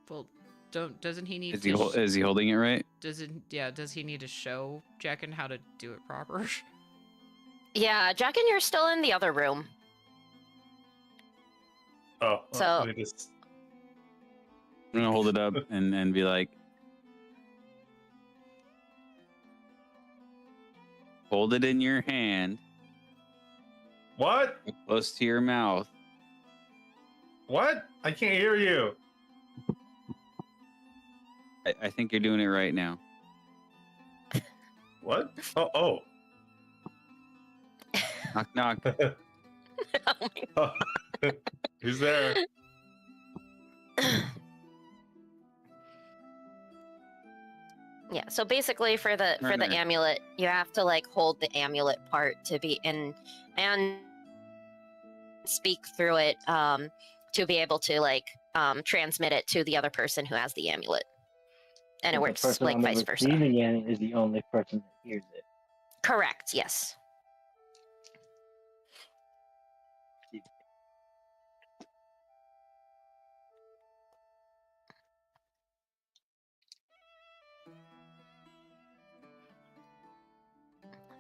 Well, doesn't he need Is he holding it right? does he need to show Jackin how to do it proper? Yeah, Jack, and you're still in the other room. Oh, So- let me just... I'm gonna hold it up and be like, hold it in your hand, What? close to your mouth. What? I can't hear you. I think you're doing it right now. What? Oh. Knock knock. Oh my Oh. Who's there? Yeah, so basically for the Right. amulet, you have to like hold the amulet part to be in and speak through it to be able to like transmit it to the other person who has the amulet. And it The works person like on the vice versa. receiving end is the only person that hears it. Correct, yes.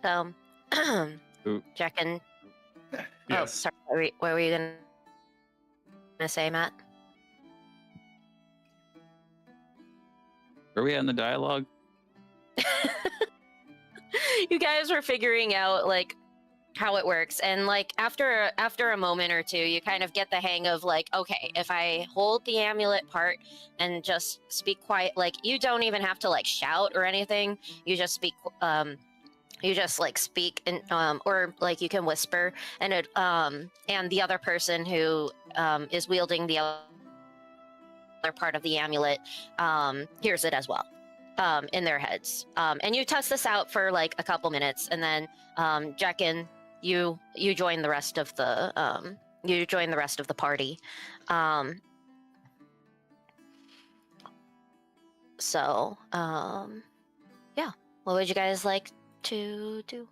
So Ooh. Jack and oh Yes. sorry, what were you gonna say, Matt? Are we on the dialogue? You guys were figuring out like how it works, and like after a moment or two you kind of get the hang of like, okay, if I hold the amulet part and just speak quiet, like you don't even have to like shout or anything, you just speak you just like speak and or like you can whisper, and it and the other person who is wielding the other part of the amulet hears it as well in their heads. And you test this out for like a couple minutes, and then Jackin, you join the rest of the party. So yeah, what would you guys like to do?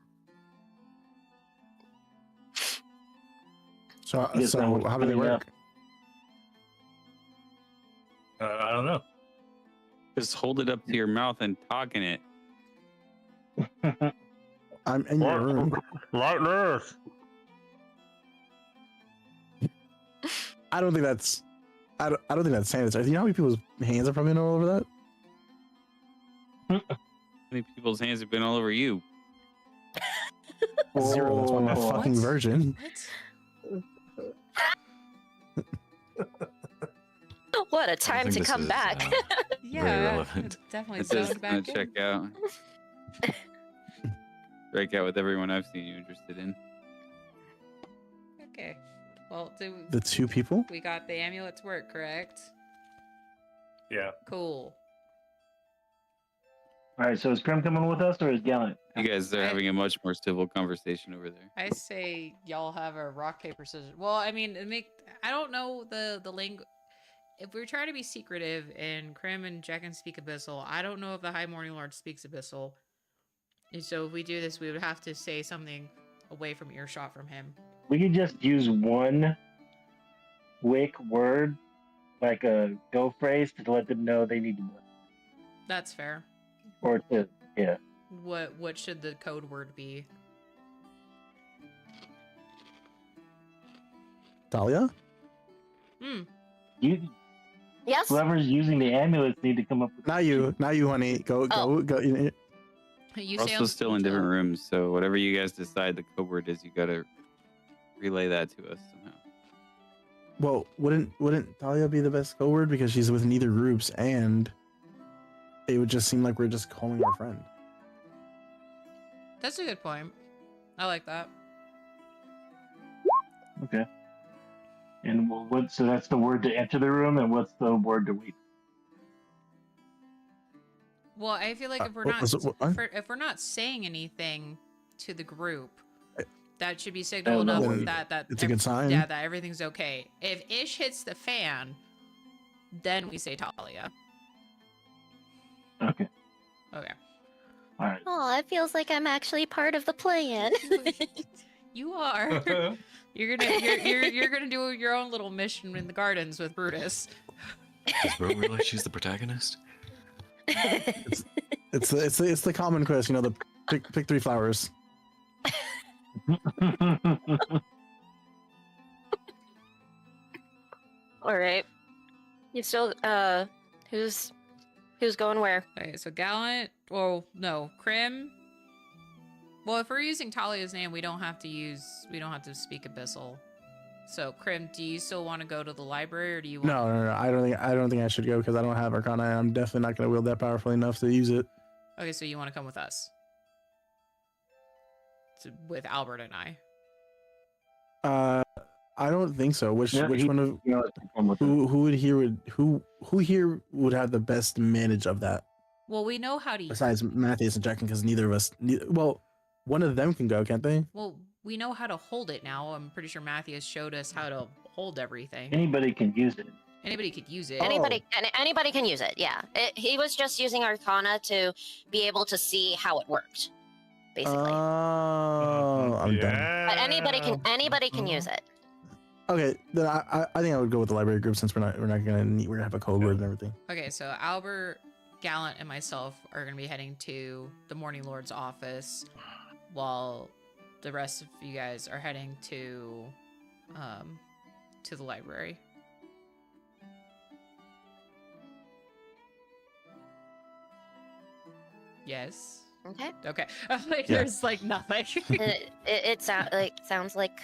So Guess that was how do they funny work? I don't know. Just hold it up to your mouth and talk in it. I'm in your room. Like this. I don't think that's sanitary. You know how many people's hands are probably all over that? How many people's hands have been all over you? Zero. That's why I'm a Oh. fucking virgin. What a time think to this come is, back. Yeah, relevant. definitely It says sound back in. check out. Break out with everyone I've seen you interested in. Okay. Well, The two people? we got the amulets work, correct? Yeah. Cool. All right, so is Krim coming with us, or is Gallant? You guys are having a much more civil conversation over there. I say y'all have a rock paper scissors. Well, I mean, I don't know the language. If we're trying to be secretive and Krim and Jekken speak Abyssal, I don't know if the High Morning Lord speaks Abyssal. And so if we do this, we would have to say something away from earshot from him. We could just use one quick word, like a go phrase, to let them know they need to. That's fair. Or to, yeah. What should the code word be? Talia? You, Yes. whoever's using the amulets need to come up with. Not you, honey. Go. You We're say also still in different rooms, so whatever you guys decide the code word is, you gotta relay that to us somehow. Well, wouldn't Talia be the best code word because she's with neither groups, and it would just seem like we're just calling our friend. That's a good point. I like that. Okay. And so that's the word to enter the room, and what's the word to leave? Well, I feel like if we're not if we're not saying anything to the group, that should be signal enough that it's a good sign. Yeah, that everything's okay. If Ish hits the fan, then we say Talia. Okay. Okay. All right. Oh, it feels like I'm actually part of the plan. You are. You're gonna do your own little mission in the gardens with Brutus. Does Bro realize she's the protagonist? It's the common quest, the pick 3 flowers. All right. You still who's going where? Okay, so Gallant. Well, no, Krim. Well, if we're using Talia's name, we don't have to speak Abyssal. So, Krim, do you still want to go to the library, or do you want? No. I don't think I should go because I don't have Arcana. And I'm definitely not going to wield that powerfully enough to use it. Okay, so you want to come with us? With Albert and I. I don't think so. Which one of who here would have the best manage of that? Well, we know how to. Besides Matthias and Jackson, because neither of us. Well, one of them can go, can't they? Well, we know how to hold it now. I'm pretty sure Matthias showed us how to hold everything. Anybody can use it. Anybody could use it. Anybody can use it. Yeah. He was just using Arcana to be able to see how it worked, basically. Oh, I'm done. But anybody can use it. Okay, then I think I would go with the library group since we're gonna have a code word and everything. Okay, so Albert, Gallant, and myself are gonna be heading to the Morning Lord's office, while the rest of you guys are heading to the library. Yes. Okay. Okay. There's like nothing. it sounds like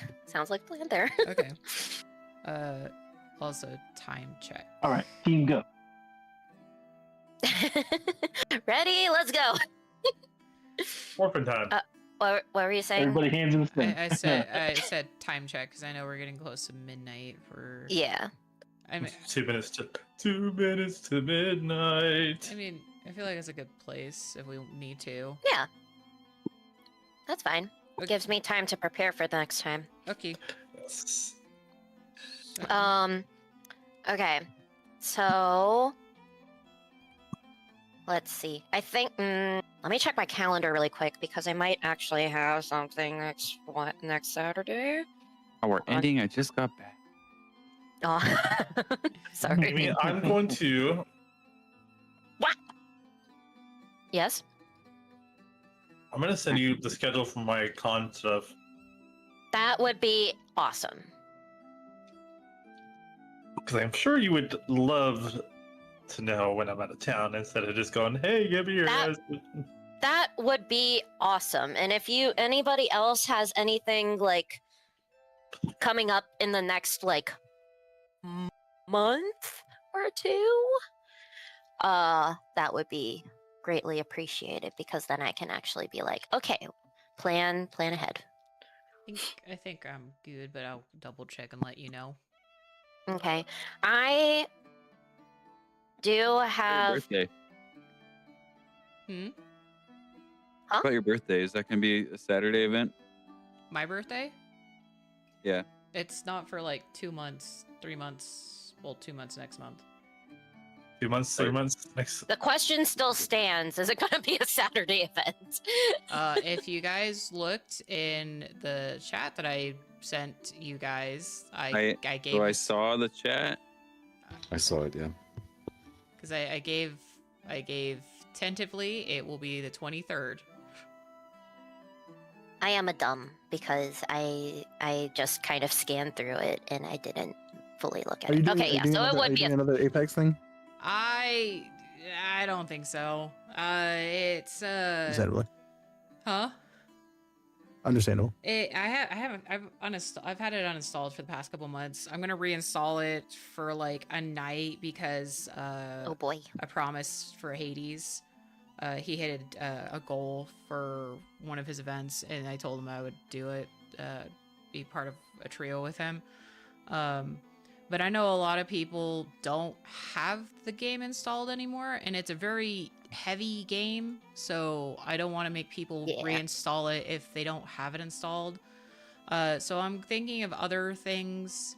plan there. Okay. Also time check. All right, team go. Ready? Let's go. Morphin time. What were you saying? Everybody hands in the thing. I said time check because I know we're getting close to midnight for. Yeah. I mean, 2 minutes to midnight. I mean, I feel like it's a good place if we need to. Yeah. That's fine. It gives me time to prepare for the next time. Okay. Yes. Okay. So let's see. I think let me check my calendar really quick because I might actually have something next Saturday. Oh, we're ending. I just got back. Oh, sorry. I mean, I'm going to. What? Yes. I'm gonna send you the schedule for my con stuff. That would be awesome. Because I'm sure you would love to know when I'm out of town instead of just going, "Hey, give me your." That would be awesome. And if anybody else has anything like coming up in the next like month or two, that would be greatly appreciated because then I can actually be like, okay, plan ahead. I think I'm good, but I'll double check and let you know. Okay. I do have. Birthday. What about your birthday? Is that going to be a Saturday event? My birthday? Yeah. It's not for like 2 months, 3 months. Well, 2 months next month. 2 months, 3 months. Next. The question still stands: is it going to be a Saturday event? If you guys looked in the chat that I sent you guys, I gave. So I saw the chat. I saw it, yeah. Because I gave tentatively it will be the 23rd. I am a dumb because I just kind of scanned through it and I didn't fully look at it. Okay, yeah, so it would be another Apex thing. I don't think so. It's Understandably. Huh? Understandable. I've had it uninstalled for the past couple months. I'm gonna reinstall it for like a night because Oh boy. I promised for Hades. He hit a goal for one of his events, and I told him I would do it, be part of a trio with him. But I know a lot of people don't have the game installed anymore, and it's a very heavy game, so I don't want to make people reinstall it if they don't have it installed. So I'm thinking of other things.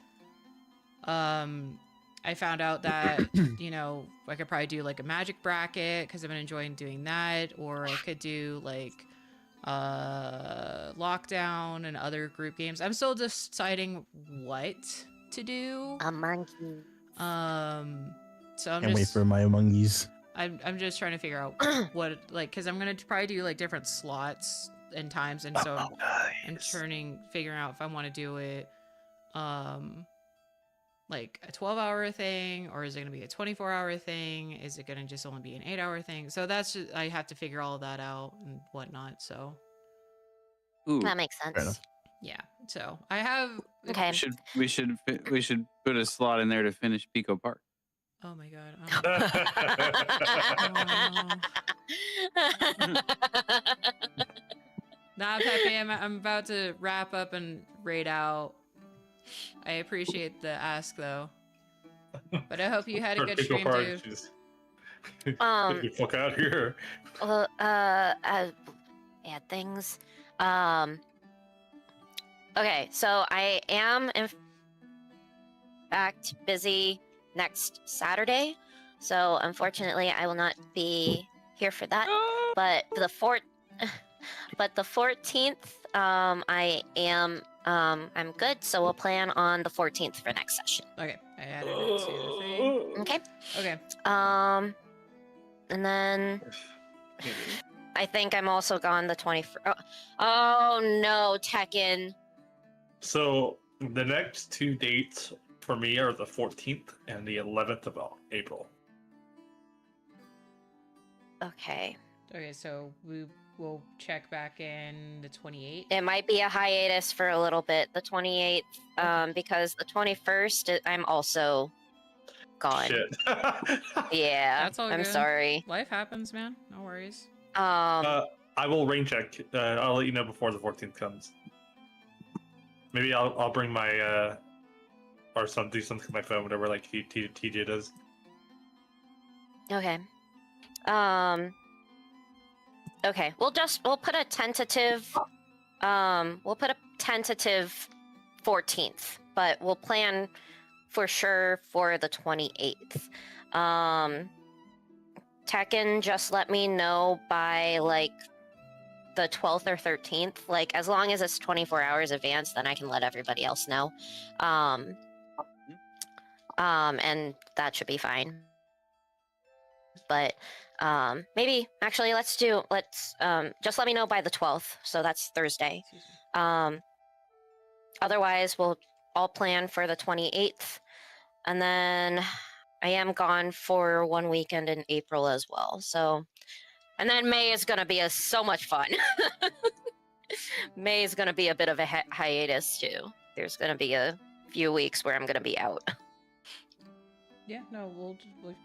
I found out that, you know, I could probably do like a magic bracket because I've been enjoying doing that, or I could do like lockdown and other group games. I'm still deciding what to do. Among you. So I'm Can't wait just for my Among Us. I'm just trying to figure out what, like, because I'm gonna probably do like different slots and times, and so I'm figuring out if I want to do it like a 12-hour thing, or is it going to be a 24-hour thing? Is it going to just only be an 8-hour thing? So that's just, I have to figure all of that out and whatnot. So Ooh, That makes sense. yeah. So I have. Okay. we should put a slot in there to finish Pico Park. Oh my god. Nah, Pepe, I'm about to wrap up and raid out. I appreciate the ask though, but I hope you had a good stream too. Get the fuck out of here. Bad things. Okay, so I am in fact busy next Saturday, so unfortunately I will not be here for that. But the 14th, I am I'm good, so we'll plan on the 14th for next session. Okay, I added it to the thing. Okay. Okay. And then I think I'm also gone the 21st. Oh no, Tekken. So the next 2 dates for me are the 14th and the 11th of April. Okay. Okay, so we will check back in the 28th. It might be a hiatus for a little bit, the 28th, because the 21st I'm also gone. Shit. Yeah, That's all I'm good. sorry. Life happens, man. No worries. I will rain check. I'll let you know before the 14th comes. Maybe I'll bring my or do something with my phone, whatever like TJ does. Okay. Okay, we'll put a tentative 14th, but we'll plan for sure for the 28th. Tekken, just let me know by like the 12th or 13th. Like, as long as it's 24 hours advance, then I can let everybody else know. And that should be fine. But maybe actually let's just let me know by the 12th, so that's Thursday. Otherwise we'll all plan for the 28th, and then I am gone for one weekend in April as well, so, and then May is gonna be so much fun. May is gonna be a bit of a hiatus too. There's gonna be a few weeks where I'm gonna be out. Yeah, no,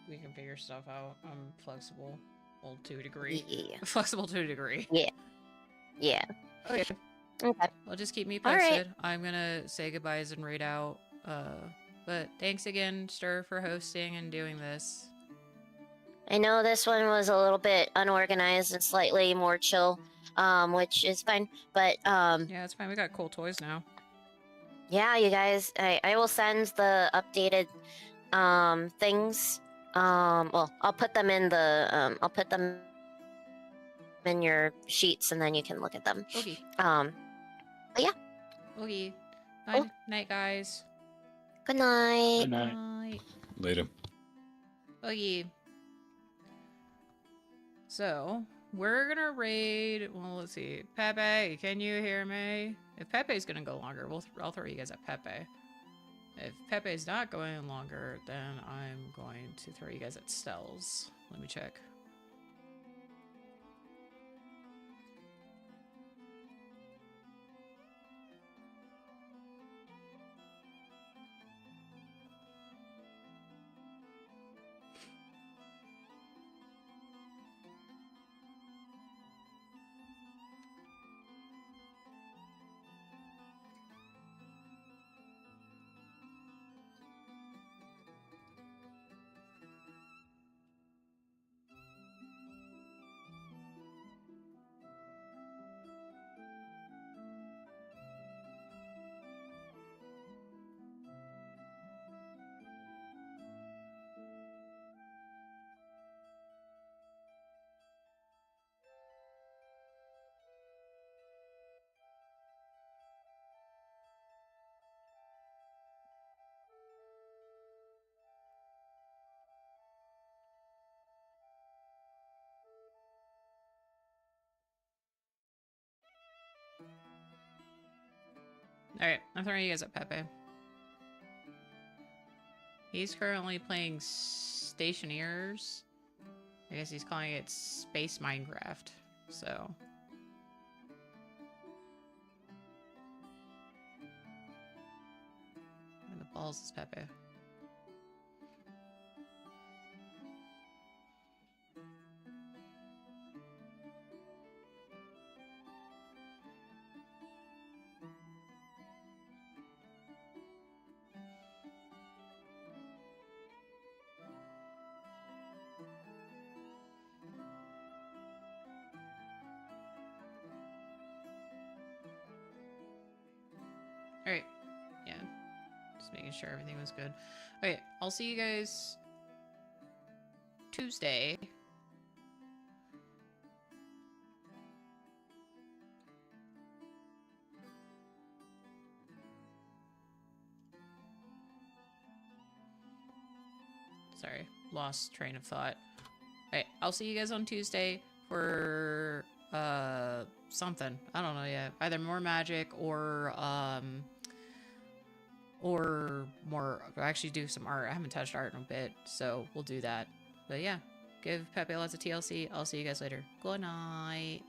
we can figure stuff out. I'm flexible, well, to a degree. Yeah. Flexible to a degree. Yeah. Okay. Okay. Well, just keep me All right. posted. I'm gonna say goodbyes and raid out. But thanks again, Stir, for hosting and doing this. I know this one was a little bit unorganized and slightly more chill, which is fine. But Yeah, it's fine. We got cool toys now. yeah, you guys, I will send the updated things. Well, I'll put them in the I'll put them in your sheets, and then you can look at them. Okay. But yeah. Okay. Cool. Night, guys. Good night. Good night. Night. Later. Okay. So, we're gonna raid. Well, let's see. Pepe, can you hear me? If Pepe's gonna go longer, I'll throw you guys at Pepe. If Pepe's not going longer, then I'm going to throw you guys at Stells. Let me check. Alright, I'm throwing you guys at Pepe. He's currently playing Stationeers. I guess he's calling it Space Minecraft, so... Where the balls is Pepe? Alright. Yeah. Just making sure everything was good. Okay, I'll see you guys Tuesday. Sorry, lost train of thought. Alright, I'll see you guys on Tuesday for something. I don't know yet. Either more magic or more, actually do some art. I haven't touched art in a bit, so we'll do that. But yeah, give Pepe lots of TLC. I'll see you guys later. Good night.